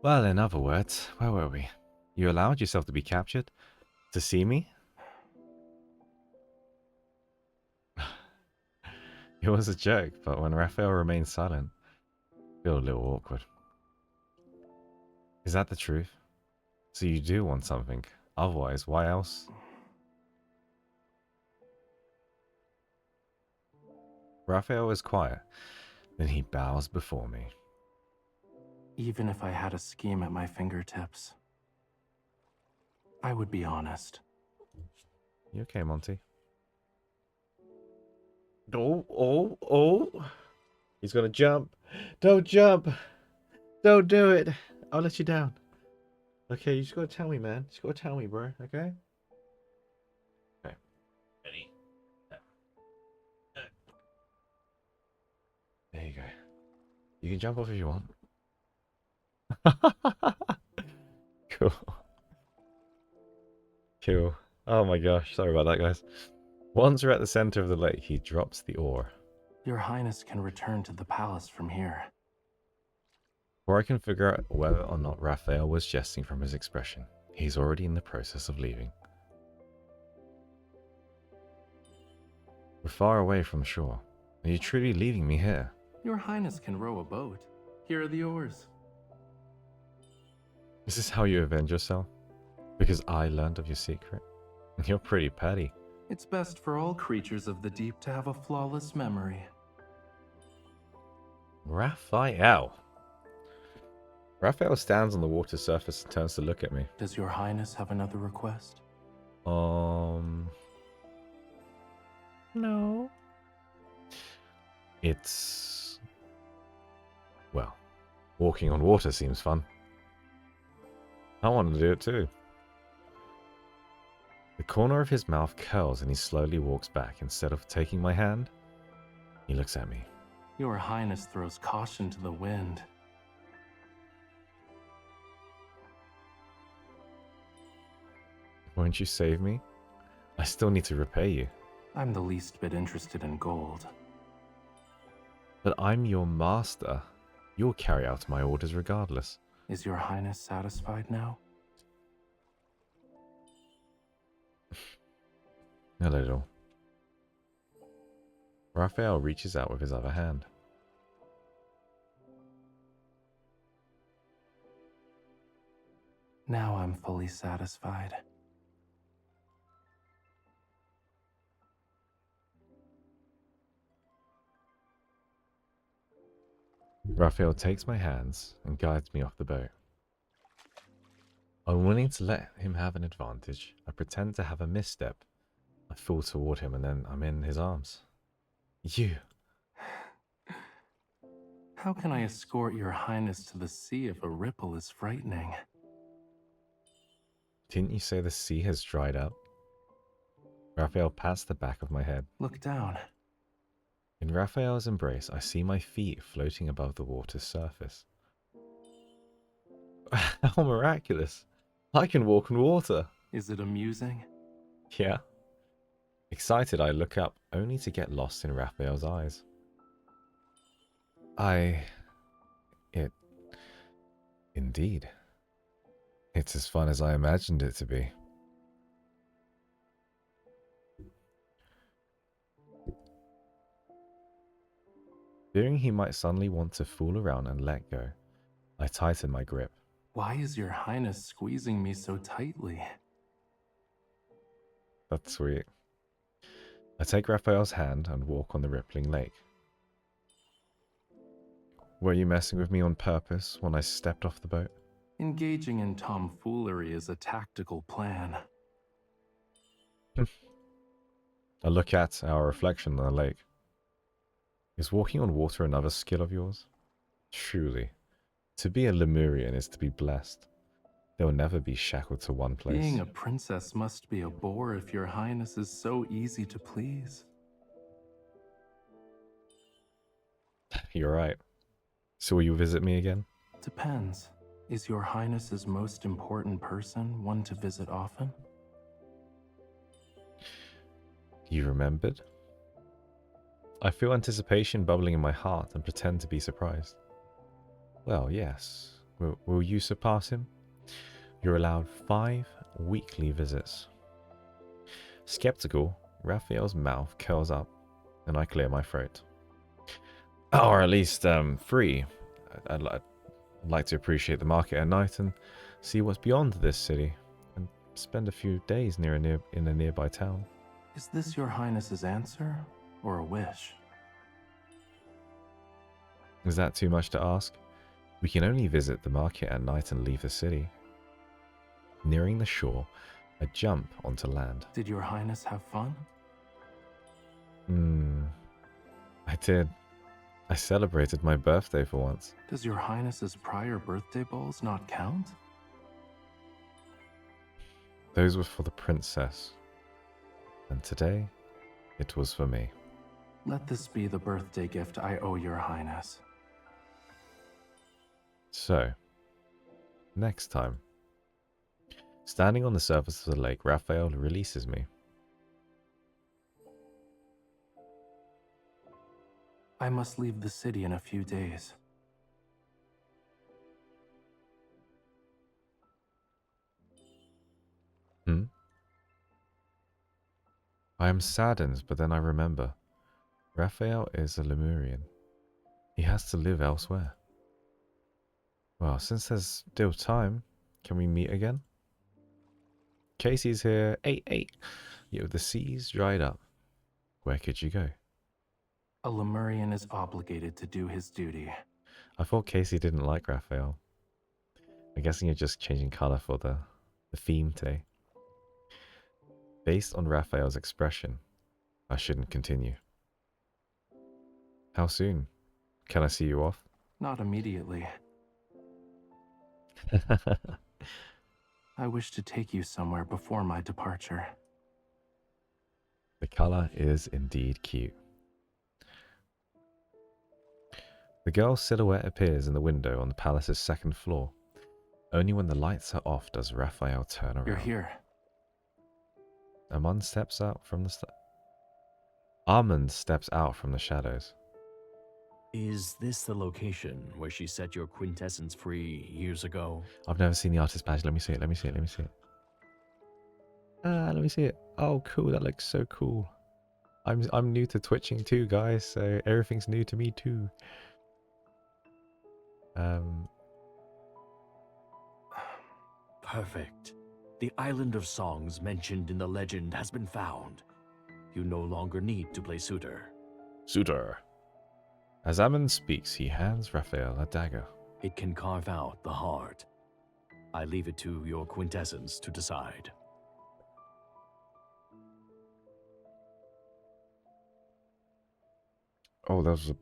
Well, in other words, where were we? You allowed yourself to be captured? To see me? It was a joke, but when Raphael remained silent, I feel a little awkward. Is that the truth? So you do want something. Otherwise, why else? Raphael is quiet. Then he bows before me. Even if I had a scheme at my fingertips, I would be honest. You okay, Monty? Oh. He's gonna jump. Don't jump. Don't do it. I'll let you down. Okay, you just gotta tell me, man. Just gotta tell me, bro. Okay? Okay. Ready? There you go. You can jump off if you want. Cool. Cool. Oh my gosh. Sorry about that, guys. Once we're at the center of the lake, he drops the oar. Your Highness can return to the palace from here. Before I can figure out whether or not Raphael was jesting from his expression, he's already in the process of leaving. We're far away from shore. Are you truly leaving me here? Your Highness can row a boat. Here are the oars. Is this how you avenge yourself? Because I learned of your secret? You're pretty petty. It's best for all creatures of the deep to have a flawless memory. Raphael. Raphael stands on the water surface and turns to look at me. Does your Highness have another request? No. It's... well, walking on water seems fun. I want to do it too. The corner of his mouth curls and he slowly walks back. Instead of taking my hand, he looks at me. Your Highness throws caution to the wind. Won't you save me? I still need to repay you. I'm the least bit interested in gold. But I'm your master. You'll carry out my orders regardless. Is your Highness satisfied now? A little. Raphael reaches out with his other hand. Now I'm fully satisfied. Raphael takes my hands and guides me off the boat. Unwilling to let him have an advantage, I pretend to have a misstep. I fall toward him and then I'm in his arms. You! How can I escort your Highness to the sea if a ripple is frightening? Didn't you say the sea has dried up? Raphael pats the back of my head. Look down. In Raphael's embrace, I see my feet floating above the water's surface. How miraculous! I can walk on water! Is it amusing? Yeah. Excited, I look up, only to get lost in Raphael's eyes. Indeed. It's as fun as I imagined it to be. Fearing he might suddenly want to fool around and let go, I tighten my grip. Why is your Highness squeezing me so tightly? That's sweet. I take Raphael's hand and walk on the rippling lake. Were you messing with me on purpose when I stepped off the boat? Engaging in tomfoolery is a tactical plan. I look at our reflection on the lake. Is walking on water another skill of yours? Truly, to be a Lemurian is to be blessed. They will never be shackled to one place. Being a princess must be a bore if your Highness is so easy to please. You're right. So will you visit me again? Depends. Is your Highness's most important person one to visit often? You remembered? I feel anticipation bubbling in my heart and pretend to be surprised. Well, yes. Will you surpass him? You're allowed 5 weekly visits. Skeptical, Raphael's mouth curls up, and I clear my throat. Or at least 3. I'd like to appreciate the market at night and see what's beyond this city, and spend a few days in a nearby town. Is this your Highness's answer, or a wish? Is that too much to ask? We can only visit the market at night and leave the city. Nearing the shore, I jump onto land. Did your Highness have fun? I did. I celebrated my birthday for once. Does your Highness's prior birthday balls not count? Those were for the princess. And today, it was for me. Let this be the birthday gift I owe your Highness. So, next time. Standing on the surface of the lake, Raphael releases me. I must leave the city in a few days. I am saddened, but then I remember. Raphael is a Lemurian. He has to live elsewhere. Well, since there's still time, can we meet again? Casey's here. 8-8. The seas dried up. Where could you go? A Lemurian is obligated to do his duty. I thought Casey didn't like Raphael. I'm guessing you're just changing colour for the theme today. Based on Raphael's expression, I shouldn't continue. How soon? Can I see you off? Not immediately. I wish to take you somewhere before my departure. The colour is indeed cute. The girl's silhouette appears in the window on the palace's 2nd floor. Only when the lights are off does Raphael turn around. You're here. Armand steps out from the shadows. Is this the location where she set your quintessence free years ago? I've never seen the artist badge. Let me see it. Let me see it. Oh, cool. That looks so cool. I'm new to twitching too, guys. So everything's new to me too. Perfect. The island of songs mentioned in the legend has been found. You no longer need to play suitor. Suitor. As Ammon speaks, he hands Raphael a dagger. It can carve out the heart. I leave it to your quintessence to decide. Oh, that was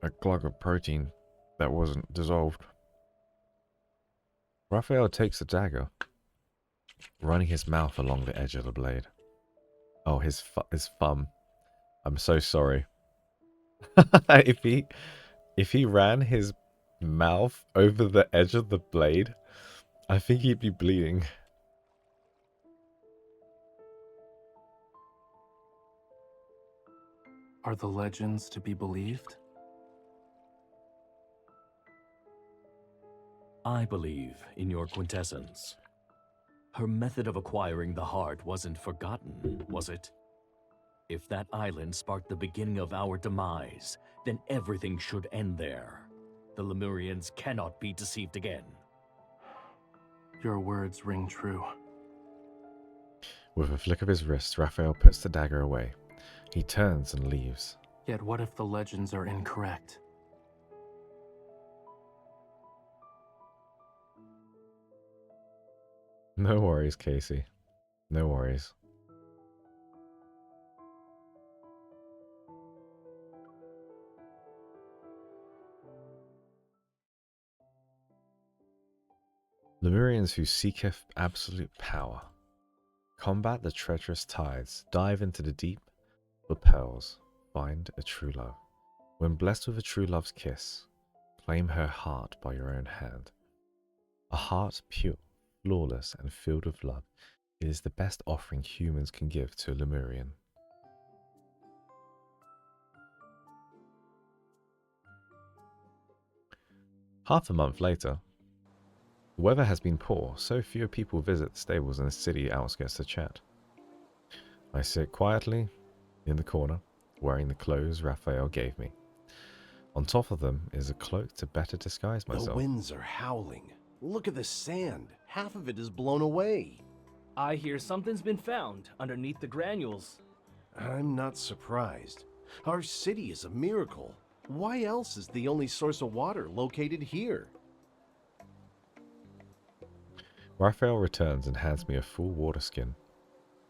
a glug of protein that wasn't dissolved. Raphael takes the dagger, running his mouth along the edge of the blade. Oh, his thumb. I'm so sorry. If he ran his mouth over the edge of the blade, I think he'd be bleeding. Are the legends to be believed? I believe in your quintessence. Her method of acquiring the heart wasn't forgotten, was it? If that island sparked the beginning of our demise, then everything should end there. The Lemurians cannot be deceived again. Your words ring true. With a flick of his wrist, Raphael puts the dagger away. He turns and leaves. Yet what if the legends are incorrect? No worries, Casey. No worries. Lemurians who seeketh absolute power. Combat the treacherous tides, dive into the deep for pearls, find a true love. When blessed with a true love's kiss, claim her heart by your own hand. A heart pure, flawless, and filled with love. It is the best offering humans can give to a Lemurian. Half a month later, the weather has been poor, so fewer people visit the stables in the city outskirts to chat. I sit quietly in the corner, wearing the clothes Raphael gave me. On top of them is a cloak to better disguise myself. The winds are howling. Look at the sand. Half of it is blown away. I hear something's been found underneath the granules. I'm not surprised. Our city is a miracle. Why else is the only source of water located here? Raphael returns and hands me a full water skin.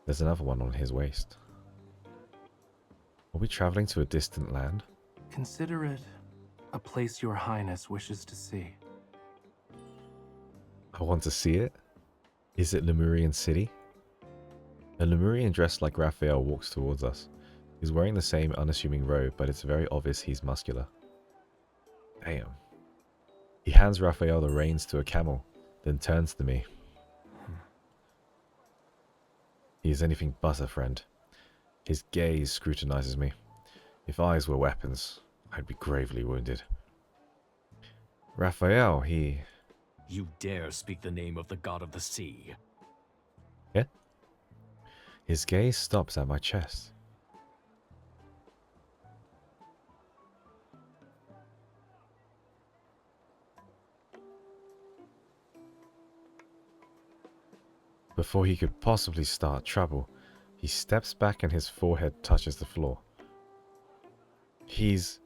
There's another one on his waist. Are we traveling to a distant land? Consider it a place your highness wishes to see. I want to see it. Is it Lemurian City? A Lemurian dressed like Raphael walks towards us. He's wearing the same unassuming robe, but it's very obvious he's muscular. Damn. He hands Raphael the reins to a camel, then turns to me. He is anything but a friend. His gaze scrutinizes me. If eyes were weapons, I'd be gravely wounded. Raphael, he... You dare speak the name of the god of the sea. Yeah? His gaze stops at my chest. Before he could possibly start trouble, he steps back and his forehead touches the floor. He's...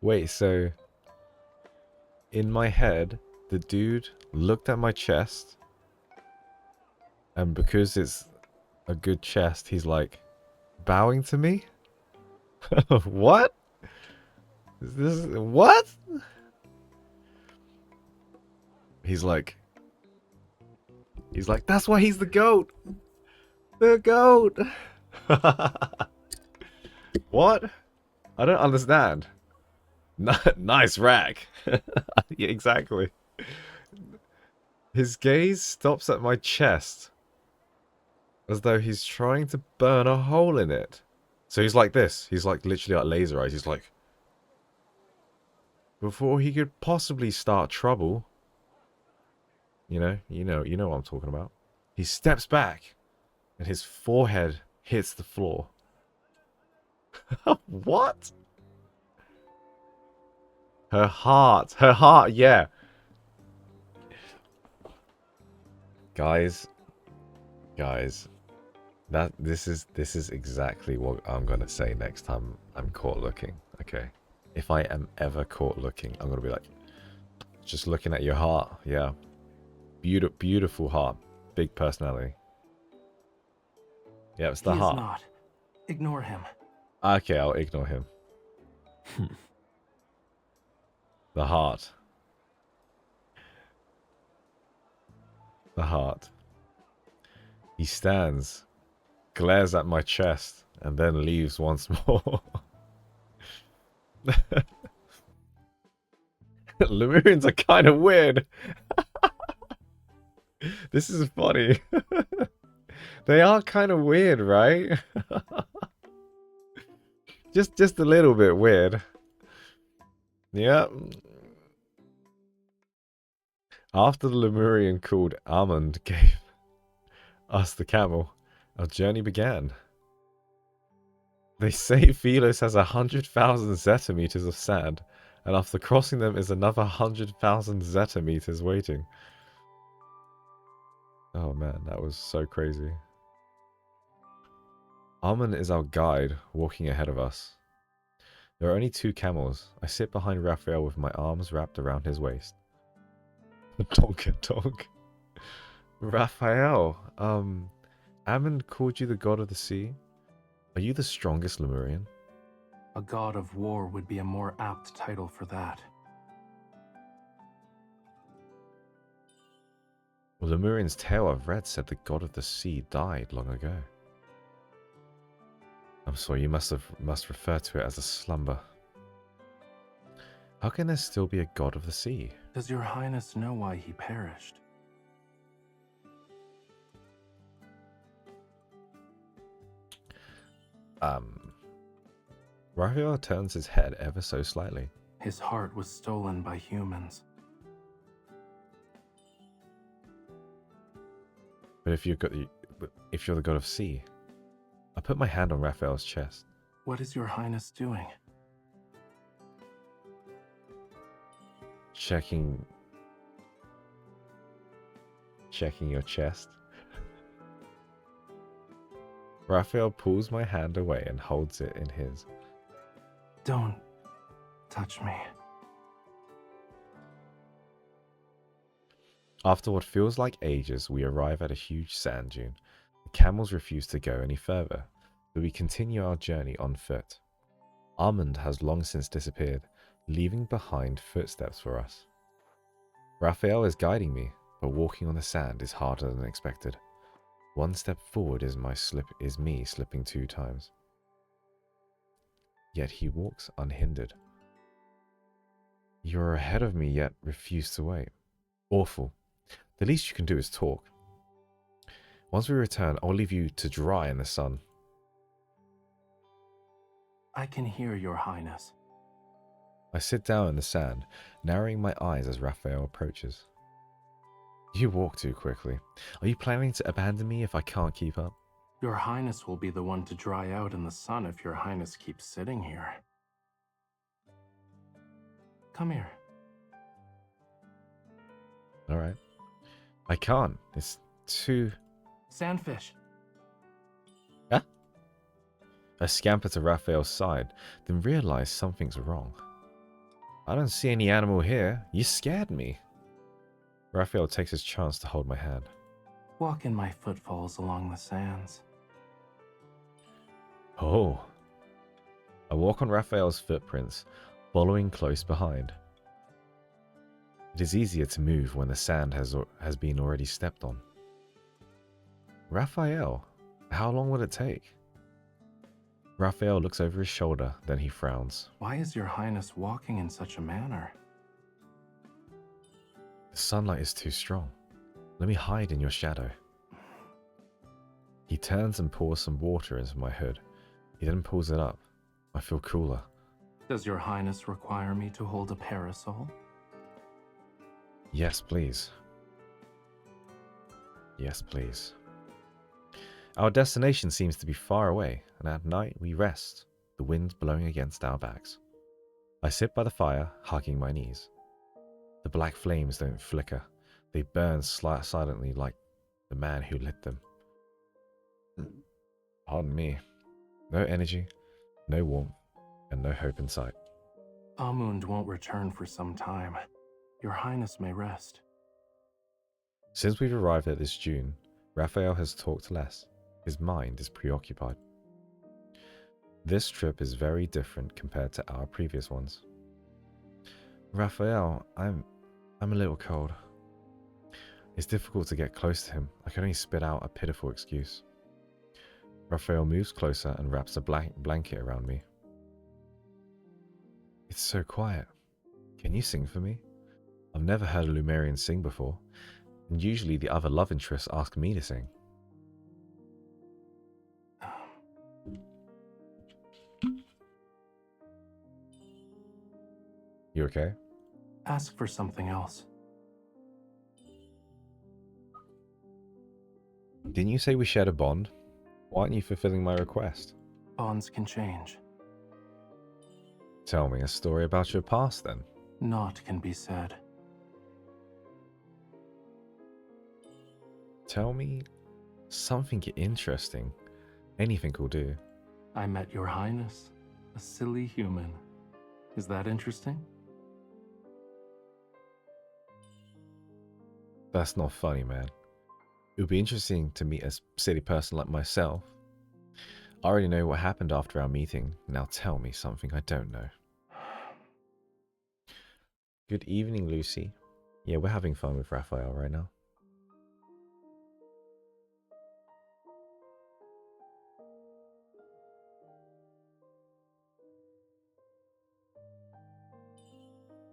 Wait, so... In my head, the dude looked at my chest, and because it's a good chest, he's like, bowing to me? What? Is this... What? He's like, that's why he's the GOAT! The GOAT! What? I don't understand. Nice rack. Yeah, exactly. His gaze stops at my chest, as though he's trying to burn a hole in it. So he's like this. He's like literally like laser eyes. He's like, before he could possibly start trouble. You know what I'm talking about. He steps back, and his forehead hits the floor. What? Her heart, yeah. Guys, this is exactly what I'm gonna say next time I'm caught looking. Okay, if I am ever caught looking, I'm gonna be like, just looking at your heart. Yeah, beautiful heart, big personality. Yeah, it's the He heart. is not. Ignore him. Okay, I'll ignore him. The heart. The heart. He stands, glares at my chest, and then leaves once more. Lemurians are kind of weird. This is funny. They are kind of weird, right? just a little bit weird. Yep. After the Lemurian called Almond gave us the camel, our journey began. They say Philos has 100,000 zetameters of sand, and after crossing them is another 100,000 zetameters waiting. Oh man, that was so crazy. Almond is our guide, walking ahead of us. There are only 2 camels. I sit behind Raphael with my arms wrapped around his waist. Donka donk. Raphael, Ammon called you the god of the sea. Are you the strongest Lemurian? A god of war would be a more apt title for that. Well, Lemurian's tale I've read said the god of the sea died long ago. I'm sorry, you must refer to it as a slumber. How can there still be a god of the sea? Does your highness know why he perished? Rafayel turns his head ever so slightly. His heart was stolen by humans. But if you're the god of sea, I put my hand on Raphael's chest. What is your highness doing? Checking your chest. Raphael pulls my hand away and holds it in his. Don't touch me. After what feels like ages, we arrive at a huge sand dune. The camels refuse to go any further, but we continue our journey on foot. Armand has long since disappeared, leaving behind footsteps for us. Raphael is guiding me, but walking on the sand is harder than expected. One step forward is me slipping 2 times. Yet he walks unhindered. You're ahead of me, yet refuse to wait. Awful. The least you can do is talk. Once we return, I'll leave you to dry in the sun. I can hear your highness. I sit down in the sand, narrowing my eyes as Raphael approaches. You walk too quickly. Are you planning to abandon me if I can't keep up? Your highness will be the one to dry out in the sun if your highness keeps sitting here. Come here. Alright. I can't. It's too... Sandfish. Huh? I scamper to Raphael's side, then realize something's wrong. I don't see any animal here. You scared me. Raphael takes his chance to hold my hand. Walk in my footfalls along the sands. Oh. I walk on Raphael's footprints, following close behind. It is easier to move when the sand has been already stepped on. Raphael, how long will it take? Raphael looks over his shoulder, then he frowns. Why is your highness walking in such a manner? The sunlight is too strong. Let me hide in your shadow. He turns and pours some water into my hood. He then pulls it up. I feel cooler. Does your highness require me to hold a parasol? Yes, please. Yes, please. Our destination seems to be far away, and at night we rest, the wind blowing against our backs. I sit by the fire, hugging my knees. The black flames don't flicker. They burn silently like the man who lit them. Pardon me. No energy, no warmth, and no hope in sight. Amund won't return for some time. Your highness may rest. Since we've arrived at this dune, Raphael has talked less. His mind is preoccupied. This trip is very different compared to our previous ones. Raphael, I'm a little cold. It's difficult to get close to him. I can only spit out a pitiful excuse. Raphael moves closer and wraps a blanket around me. It's so quiet. Can you sing for me? I've never heard a Lemurian sing before, and usually the other love interests ask me to sing. You okay? Ask for something else. Didn't you say we shared a bond? Why aren't you fulfilling my request? Bonds can change. Tell me a story about your past, then. Naught can be said. Tell me something interesting. Anything will do. I met your highness, a silly human. Is that interesting? That's not funny, man. It would be interesting to meet a silly person like myself. I already know what happened after our meeting. Now tell me something I don't know. Good evening, Lucy. Yeah, we're having fun with Raphael right now.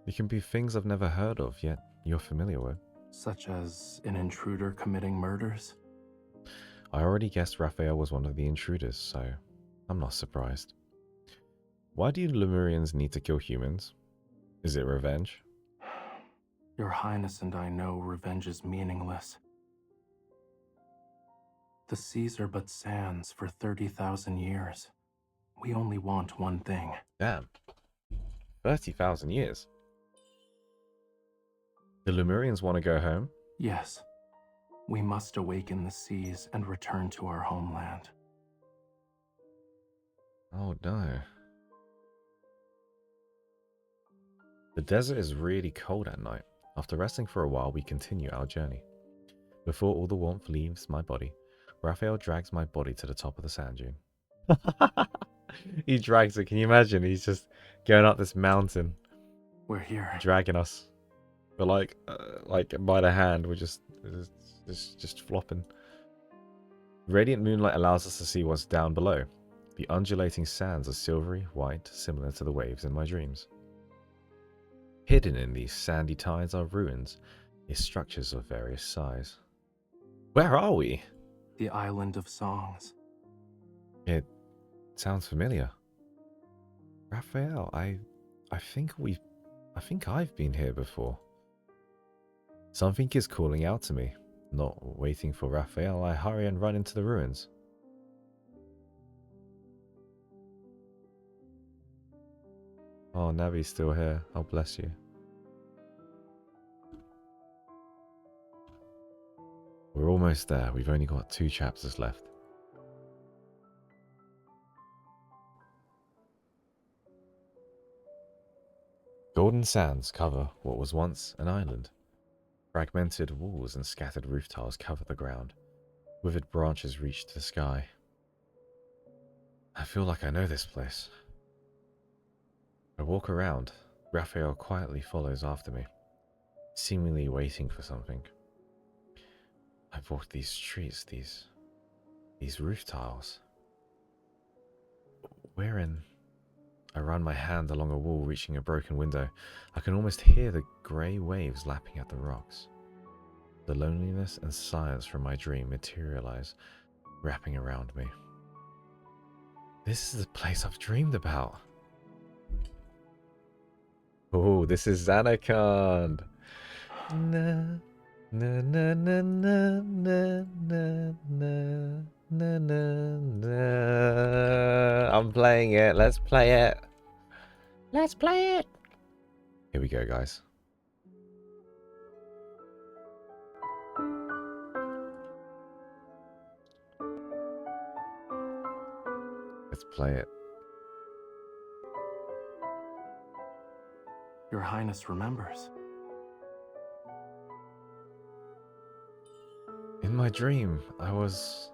It can be things I've never heard of, yet you're familiar with. Such as an intruder committing murders? I already guessed Raphael was one of the intruders, so I'm not surprised. Why do Lemurians need to kill humans? Is it revenge? Your Highness and I know revenge is meaningless. The seas are but sands for 30,000 years. We only want one thing. Damn. 30,000 years. The Lemurians want to go home? Yes. We must awaken the seas and return to our homeland. Oh no. The desert is really cold at night. After resting for a while, we continue our journey. Before all the warmth leaves my body, Raphael drags my body to the top of the sand dune. He drags it. Can you imagine? He's just going up this mountain. We're here. Dragging us. But like by the hand, we're just flopping. Radiant moonlight allows us to see what's down below. The undulating sands are silvery white, similar to the waves in my dreams. Hidden in these sandy tides are ruins, is structures of various size. Where are we? The Island of Songs. It sounds familiar. Raphael, I think I've been here before. Something is calling out to me. Not waiting for Raphael, I hurry and run into the ruins. Oh, Navi's still here. Oh, bless you. We're almost there. We've only got 2 chapters left. Golden sands cover what was once an island. Fragmented walls and scattered roof tiles cover the ground. Withered branches reach to the sky. I feel like I know this place. I walk around. Raphael quietly follows after me, seemingly waiting for something. I've walked these streets, these roof tiles. Where in? I run my hand along a wall, reaching a broken window. I can almost hear the grey waves lapping at the rocks. The loneliness and silence from my dream materialize, wrapping around me. This is the place I've dreamed about. Oh, this is Xanakand. Na na na na na na na na na na na. I'm playing it. Let's play it. Let's play it. Here we go, guys. Let's play it. Your Highness remembers. In my dream, I was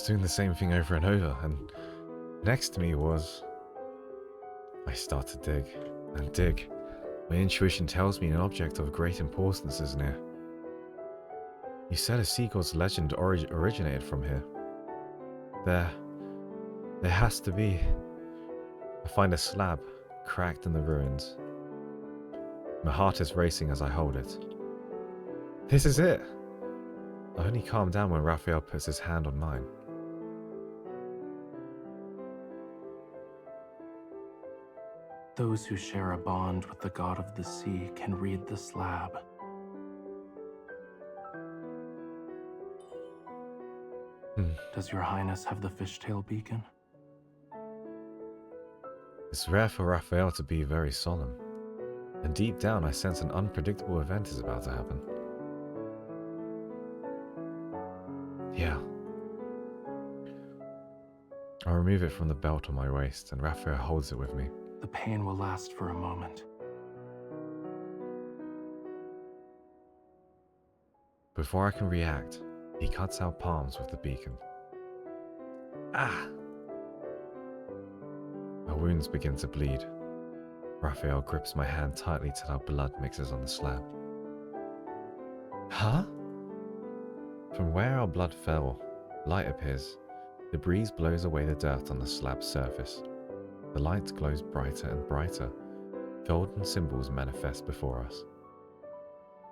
doing the same thing over and over, and next to me was... I start to dig and dig. My intuition tells me an object of great importance is near. You said a sea god's legend originated from here. There has to be. I find a slab, cracked in the ruins. My heart is racing as I hold it. This is it! I only calm down when Raphael puts his hand on mine. Those who share a bond with the god of the sea can read the slab. Does your Highness have the fishtail beacon? It's rare for Raphael to be very solemn, and deep down I sense an unpredictable event is about to happen. Yeah. I remove it from the belt on my waist, and Raphael holds it with me. The pain will last for a moment. Before I can react, he cuts our palms with the beacon. Ah! Our wounds begin to bleed. Raphael grips my hand tightly till our blood mixes on the slab. Huh? From where our blood fell, light appears. The breeze blows away the dirt on the slab's surface. The light glows brighter and brighter. Golden symbols manifest before us.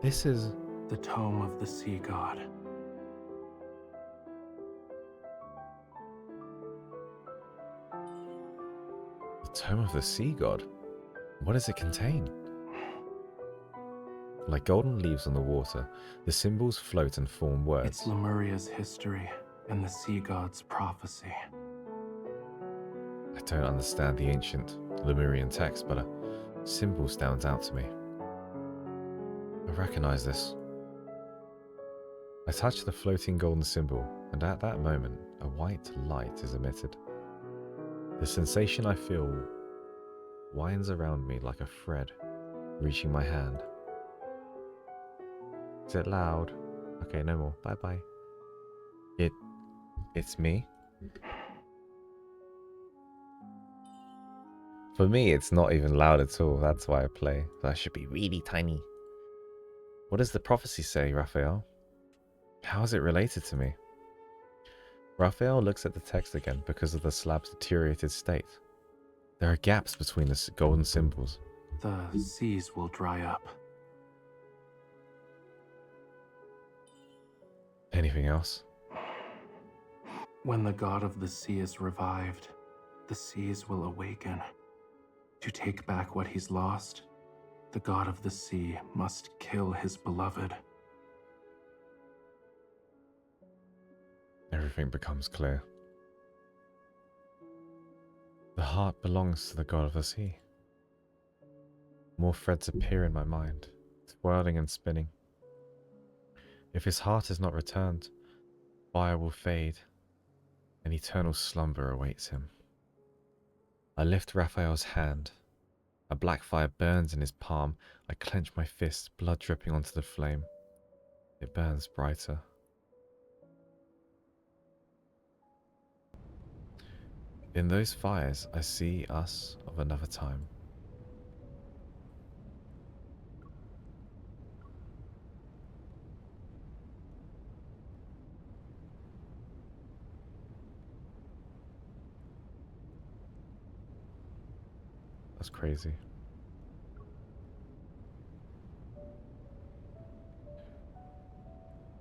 This is The tome of the sea god. the tome of the sea god. What does it contain? Like golden leaves on the water, the symbols float and form words. It's Lemuria's history and the sea god's prophecy. I don't understand the ancient Lemurian text, but a symbol stands out to me. I recognize this. I touch the floating golden symbol, and at that moment, a white light is emitted. The sensation I feel winds around me like a thread, reaching my hand. Is it loud? Okay, no more. Bye-bye. It's me? For me, it's not even loud at all. That's why I play. That should be really tiny. What does the prophecy say, Raphael? How is it related to me? Raphael looks at the text again because of the slab's deteriorated state. There are gaps between the golden symbols. The seas will dry up. Anything else? When the god of the sea is revived, the seas will awaken. To take back what he's lost, the god of the sea must kill his beloved. Everything becomes clear. The heart belongs to the god of the sea. More threads appear in my mind, swirling and spinning. If his heart is not returned, fire will fade, and eternal slumber awaits him. I lift Raphael's hand. A black fire burns in his palm. I clench my fist, blood dripping onto the flame. It burns brighter. In those fires, I see us of another time. That's crazy.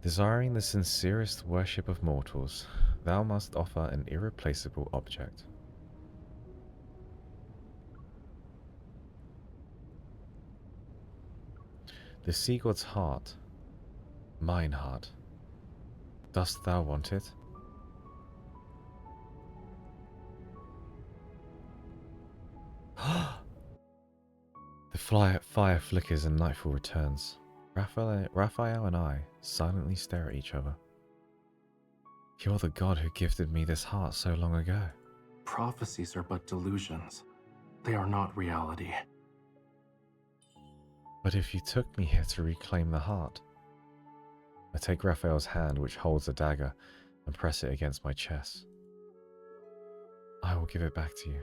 Desiring the sincerest worship of mortals, thou must offer an irreplaceable object. The sea god's heart, mine heart. Dost thou want it? The fire flickers and nightfall returns. Raphael and I silently stare at each other. You're the god who gifted me this heart so long ago. Prophecies are but delusions. They are not reality. But if you took me here to reclaim the heart... I take Raphael's hand, which holds a dagger, and press it against my chest. I will give it back to you.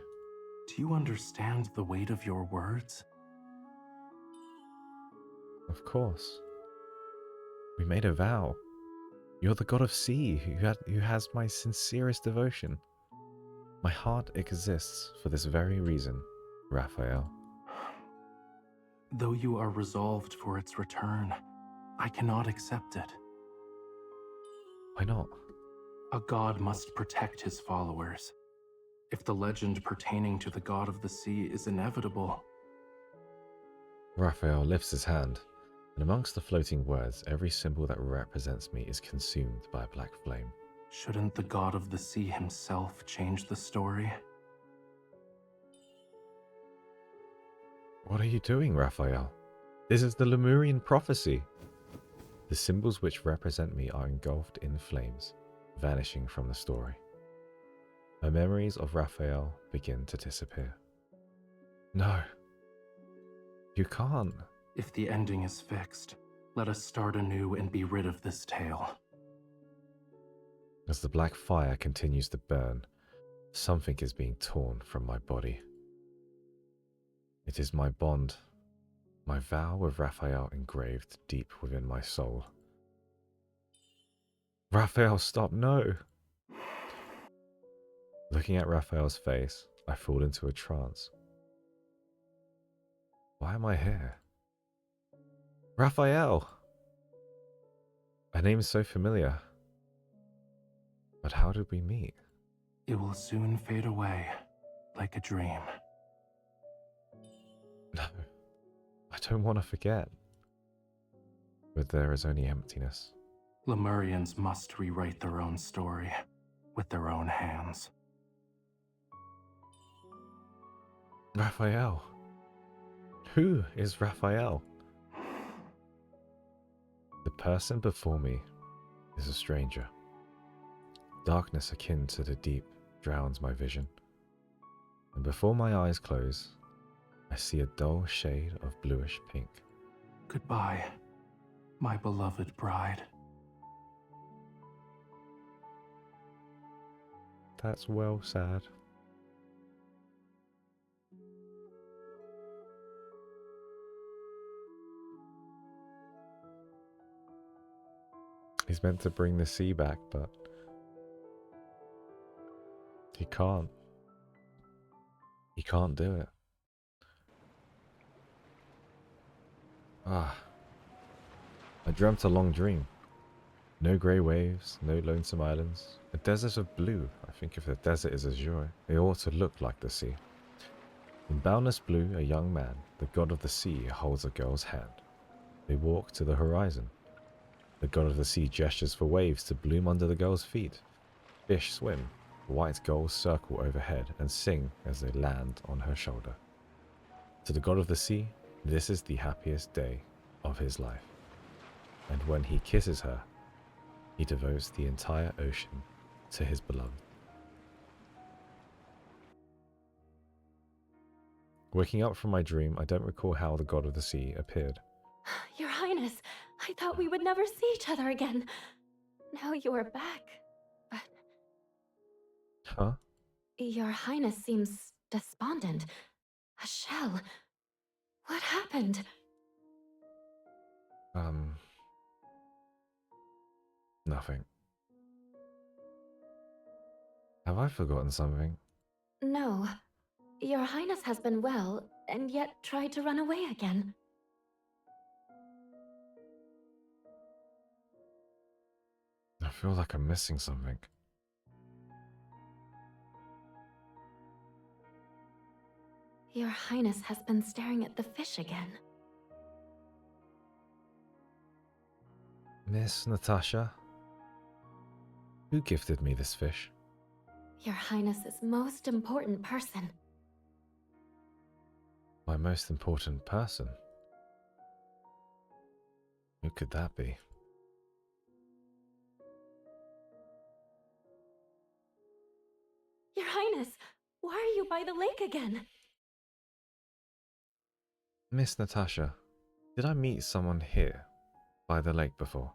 Do you understand the weight of your words? Of course. We made a vow. You're the god of sea who has my sincerest devotion. My heart exists for this very reason, Raphael. Though you are resolved for its return, I cannot accept it. Why not? A god must protect his followers. If the legend pertaining to the god of the sea is inevitable... Raphael lifts his hand, and amongst the floating words, every symbol that represents me is consumed by a black flame. Shouldn't the god of the sea himself change the story? What are you doing, Raphael? This is the Lemurian prophecy. The symbols which represent me are engulfed in flames, vanishing from the story. My memories of Raphael begin to disappear. No. You can't. If the ending is fixed, let us start anew and be rid of this tale. As the black fire continues to burn, something is being torn from my body. It is my bond, my vow with Raphael engraved deep within my soul. Raphael, stop, no! Looking at Raphael's face, I fall into a trance. Why am I here? Raphael! A name so familiar. But how did we meet? It will soon fade away, like a dream. No, I don't want to forget. But there is only emptiness. Lemurians must rewrite their own story, with their own hands. Raphael. Who is Raphael? The person before me is a stranger. Darkness akin to the deep drowns my vision. And before my eyes close, I see a dull shade of bluish pink. Goodbye, my beloved bride. That's well sad. He's meant to bring the sea back, but he can't. He can't do it. Ah. I dreamt a long dream. No grey waves, no lonesome islands. A desert of blue. I think if the desert is azure, it ought to look like the sea. In boundless blue, a young man, the god of the sea, holds a girl's hand. They walk to the horizon. The god of the sea gestures for waves to bloom under the girl's feet. Fish swim. White gulls circle overhead and sing as they land on her shoulder. To the god of the sea, this is the happiest day of his life. And when he kisses her, he devotes the entire ocean to his beloved. Waking up from my dream, I don't recall how the god of the sea appeared. Your Highness, I thought we would never see each other again. Now you are back. But Huh? Your Highness seems despondent. A shell. What happened? Nothing. Have I forgotten something? No. Your Highness has been well, and yet tried to run away again. I feel like I'm missing something. Your Highness has been staring at the fish again. Miss Natasha? Who gifted me this fish? Your Highness's most important person. My most important person? Who could that be? Your Highness, why are you by the lake again? Miss Natasha, did I meet someone here by the lake before?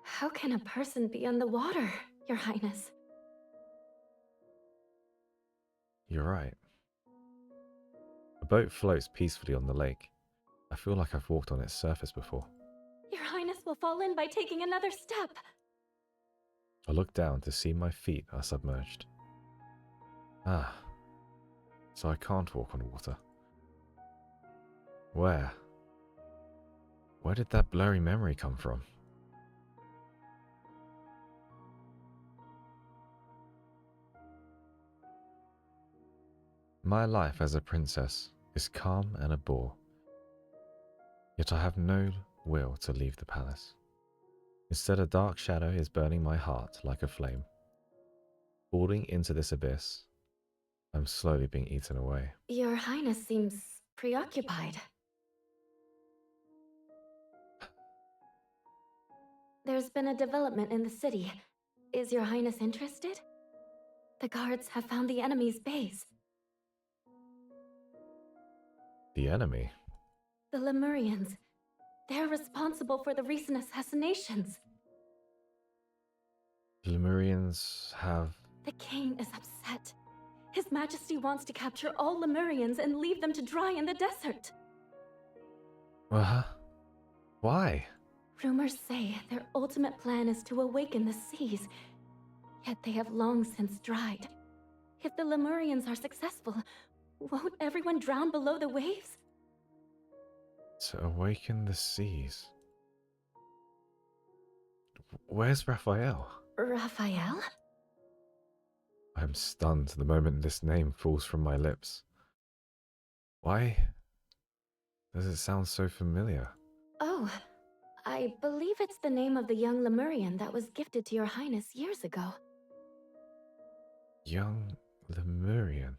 How can a person be on the water, Your Highness? You're right. A boat floats peacefully on the lake. I feel like I've walked on its surface before. Your Highness will fall in by taking another step. I look down to see my feet are submerged. Ah, so I can't walk on water. Where? Where did that blurry memory come from? My life as a princess is calm and a bore, yet I have no will to leave the palace. Instead, a dark shadow is burning my heart like a flame. Falling into this abyss, I'm slowly being eaten away. Your Highness seems preoccupied. There's been a development in the city. Is Your Highness interested? The guards have found the enemy's base. The enemy? The Lemurians. They're responsible for the recent assassinations. The Lemurians have... The king is upset. His Majesty wants to capture all Lemurians and leave them to dry in the desert. Why? Rumors say their ultimate plan is to awaken the seas, yet they have long since dried. If the Lemurians are successful, won't everyone drown below the waves? To awaken the seas. Where's Raphael? Raphael? I'm stunned the moment this name falls from my lips. Why does it sound so familiar? Oh, I believe it's the name of the young Lemurian that was gifted to your highness years ago. Young Lemurian.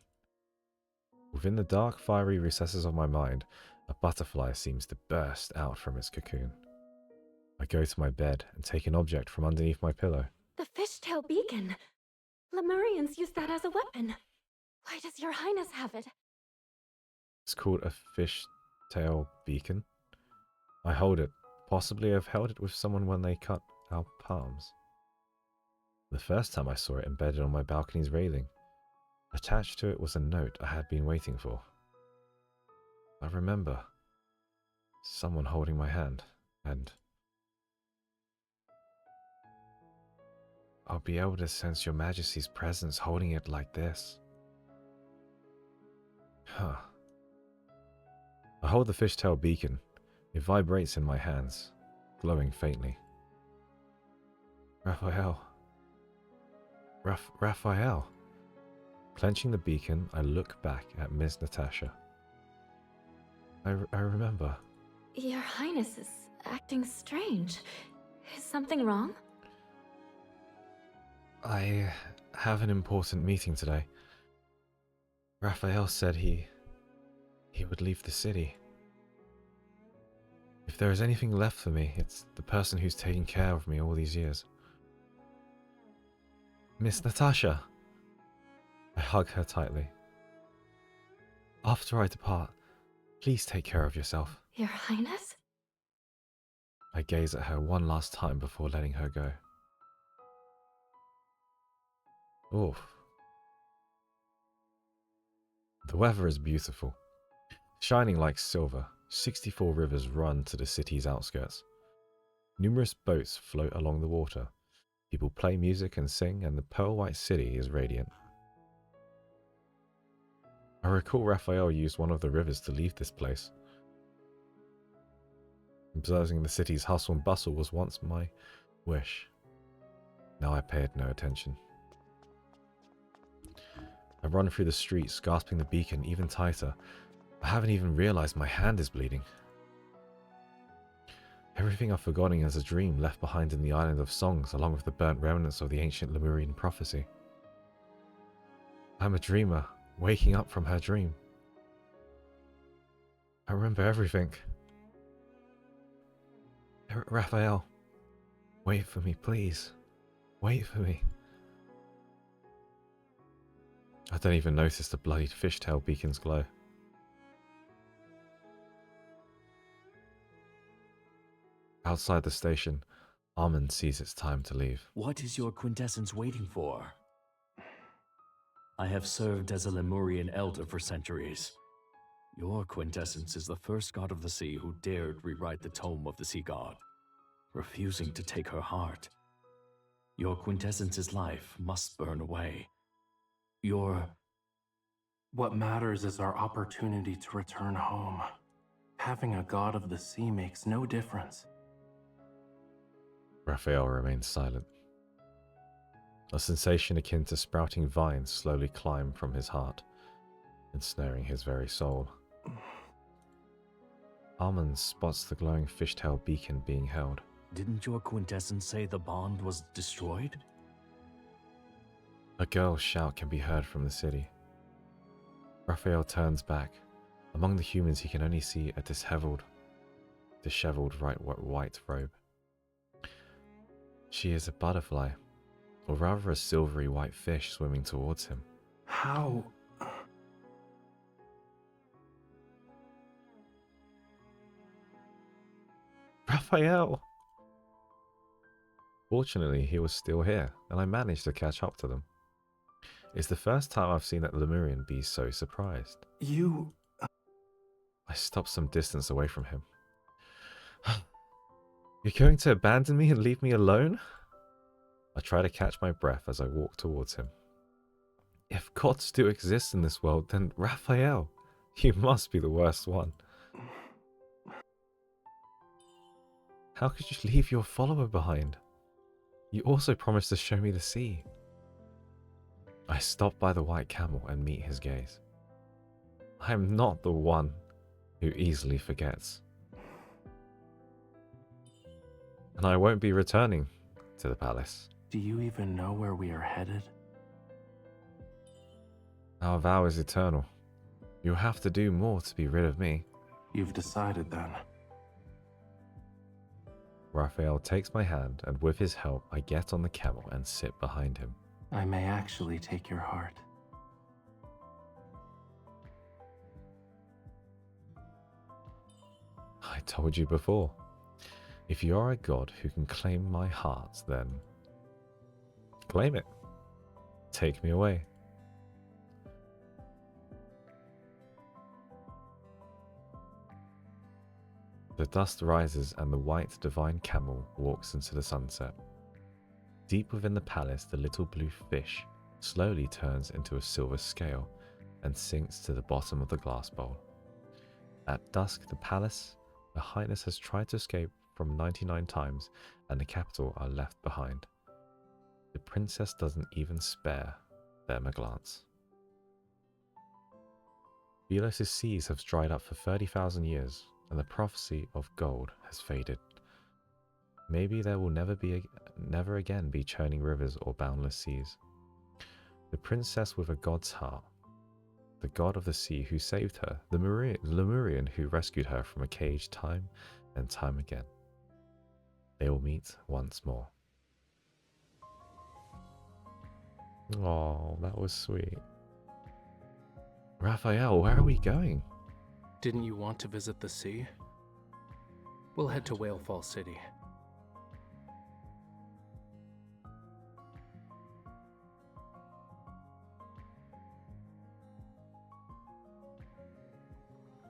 Within the dark, fiery recesses of my mind, a butterfly seems to burst out from its cocoon. I go to my bed and take an object from underneath my pillow. The fishtail beacon! Lemurians use that as a weapon. Why does your highness have it? It's called a fishtail beacon. I hold it. Possibly I've held it with someone when they cut our palms. The first time I saw it embedded on my balcony's railing. Attached to it was a note I had been waiting for. I remember someone holding my hand, and I'll be able to sense your Majesty's presence holding it like this. Huh. I hold the fishtail beacon. It vibrates in my hands, glowing faintly. Raphael. Raphael. Clenching the beacon, I look back at Miss Natasha. I remember. Your highness is acting strange. Is something wrong? I have an important meeting today. Raphael said he would leave the city. If there is anything left for me, it's the person who's taken care of me all these years. Miss Natasha! I hug her tightly. After I depart, please take care of yourself. Your highness? I gaze at her one last time before letting her go. Oof. The weather is beautiful. Shining like silver, 64 rivers run to the city's outskirts. Numerous boats float along the water. People play music and sing, and the pearl-white city is radiant. I recall Raphael used one of the rivers to leave this place. Observing the city's hustle and bustle was once my wish. Now I paid no attention. I run through the streets, grasping the beacon even tighter. I haven't even realized my hand is bleeding. Everything I've forgotten is a dream left behind in the Island of Songs, along with the burnt remnants of the ancient Lemurian prophecy. I'm a dreamer, waking up from her dream. I remember everything. Raphael, wait for me, please. Wait for me. I don't even notice the bloodied fishtail beacon's glow. Outside the station, Armand sees it's time to leave. What is your quintessence waiting for? I have served as a Lemurian elder for centuries. Your quintessence is the first god of the sea who dared rewrite the tome of the sea god, refusing to take her heart. Your quintessence's life must burn away. What matters is our opportunity to return home. Having a god of the sea makes no difference. Raphael remains silent. A sensation akin to sprouting vines slowly climbed from his heart, ensnaring his very soul. Armand spots the glowing fishtail beacon being held. Didn't your quintessence say the bond was destroyed? A girl's shout can be heard from the city. Raphael turns back. Among the humans he can only see a disheveled white robe. She is a butterfly, or rather a silvery white fish swimming towards him. How? Raphael! Fortunately, he was still here, and I managed to catch up to them. It's the first time I've seen that Lemurian be so surprised. You... I stopped some distance away from him. You're going to abandon me and leave me alone? I try to catch my breath as I walk towards him. If gods do exist in this world, then Raphael, you must be the worst one. How could you leave your follower behind? You also promised to show me the sea. I stop by the white camel and meet his gaze. I am not the one who easily forgets. And I won't be returning to the palace. Do you even know where we are headed? Our vow is eternal. You'll have to do more to be rid of me. You've decided then. Raphael takes my hand, and with his help, I get on the camel and sit behind him. I may actually take your heart. I told you before. If you are a god who can claim my heart, then claim it. Take me away. The dust rises and the white divine camel walks into the sunset. Deep within the palace, the little blue fish slowly turns into a silver scale and sinks to the bottom of the glass bowl. At dusk, the palace, Her Highness has tried to escape from 99 times, and the capital are left behind. The princess doesn't even spare them a glance. Velos' seas have dried up for 30,000 years, and the prophecy of gold has faded. Maybe there will never again be churning rivers or boundless seas. The princess with a god's heart, the god of the sea who saved her, the Lemurian who rescued her from a cage time and time again. They will meet once more. Oh, that was sweet. Raphael, where are we going? Didn't you want to visit the sea? We'll head to Whalefall City.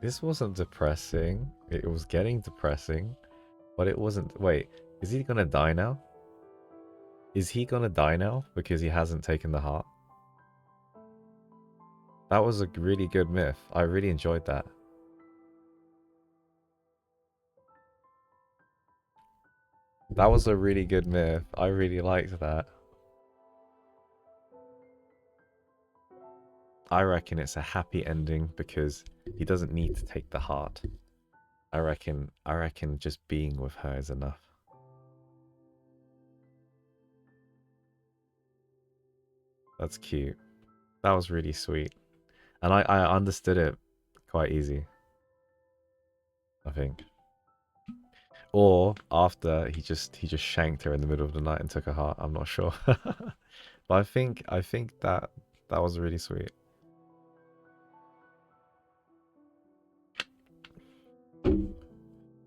This wasn't depressing. It was getting depressing, but it wasn't. Wait, is he gonna die now? Is he gonna die now because he hasn't taken the heart? That was a really good myth. I really enjoyed that. That was a really good myth. I really liked that. I reckon it's a happy ending because he doesn't need to take the heart. I reckon just being with her is enough. That's cute. That was really sweet. And I understood it quite easy, I think. Or after he just shanked her in the middle of the night and took her heart. I'm not sure. But I think that was really sweet.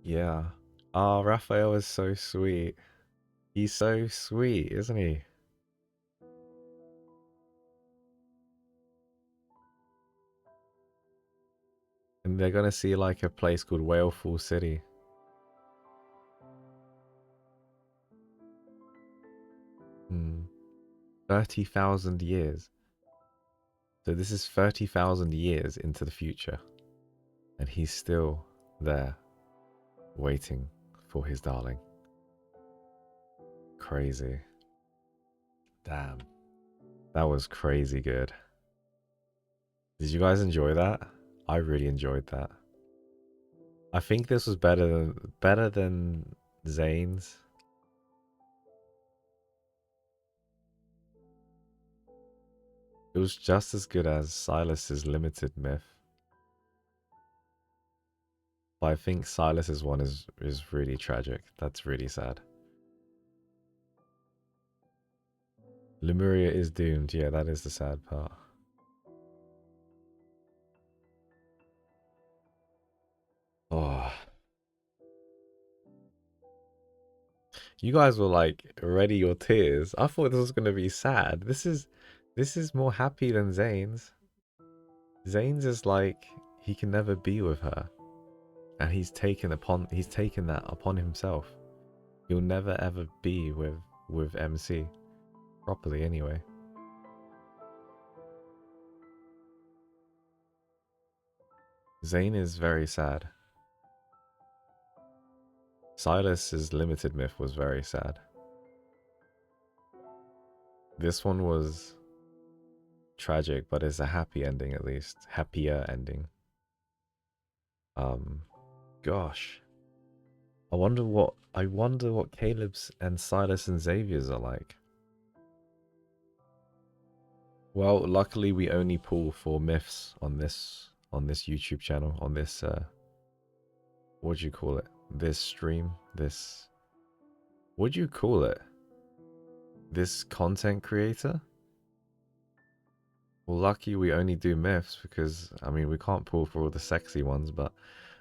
Yeah. Oh, Raphael is so sweet. He's so sweet, isn't he? And they're gonna see like a place called Whalefall City. Hmm. 30,000 years. So this is 30,000 years into the future. And he's still there, waiting for his darling. Crazy. Damn. That was crazy good. Did you guys enjoy that? I really enjoyed that. I think this was better than Zane's. It was just as good as Silas's limited myth. But I think Silas's one is really tragic. That's really sad. Lemuria is doomed. Yeah, that is the sad part. Oh. You guys were like, ready your tears. I thought this was going to be sad. This is more happy than Zane's. Zane's is like, he can never be with her. And he's taken that upon himself. He'll never ever be with MC. Properly anyway. Zane is very sad. Silas's limited myth was very sad. This one was tragic, but it's a happy ending at least. Happier ending. Gosh. I wonder what Caleb's and Silas and Xavier's are like. Well, luckily we only pull for myths on this YouTube channel, on this what do you call it? This stream, this what do you call it? This content creator? Well, lucky we only do myths because I mean we can't pull for all the sexy ones, but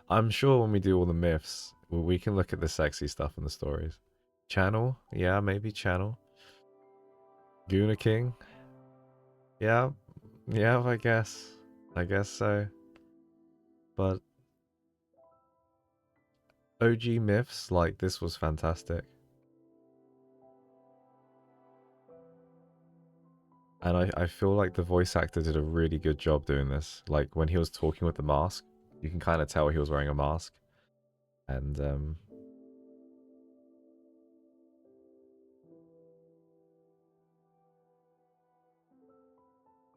I'm sure when we do all the myths, we can look at the sexy stuff in the stories. Channel? Yeah, maybe channel. Guna King? Yeah, yeah, I guess so. But OG myths, like this was fantastic. And I feel like the voice actor did a really good job doing this. Like when he was talking with the mask, you can kind of tell he was wearing a mask. And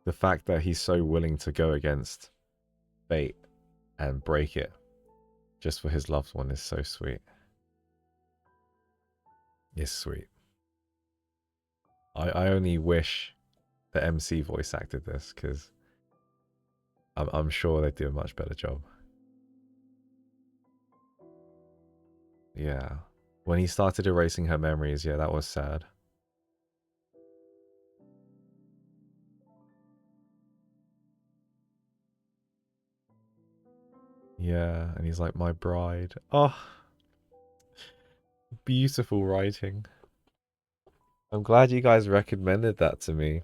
the fact that he's so willing to go against fate and break it just for his loved one is so sweet. It's sweet. I only wish the MC voice acted this because I'm sure they'd do a much better job. Yeah. When he started erasing her memories, yeah, that was sad. Yeah, and he's like, my bride. Oh, beautiful writing. I'm glad you guys recommended that to me.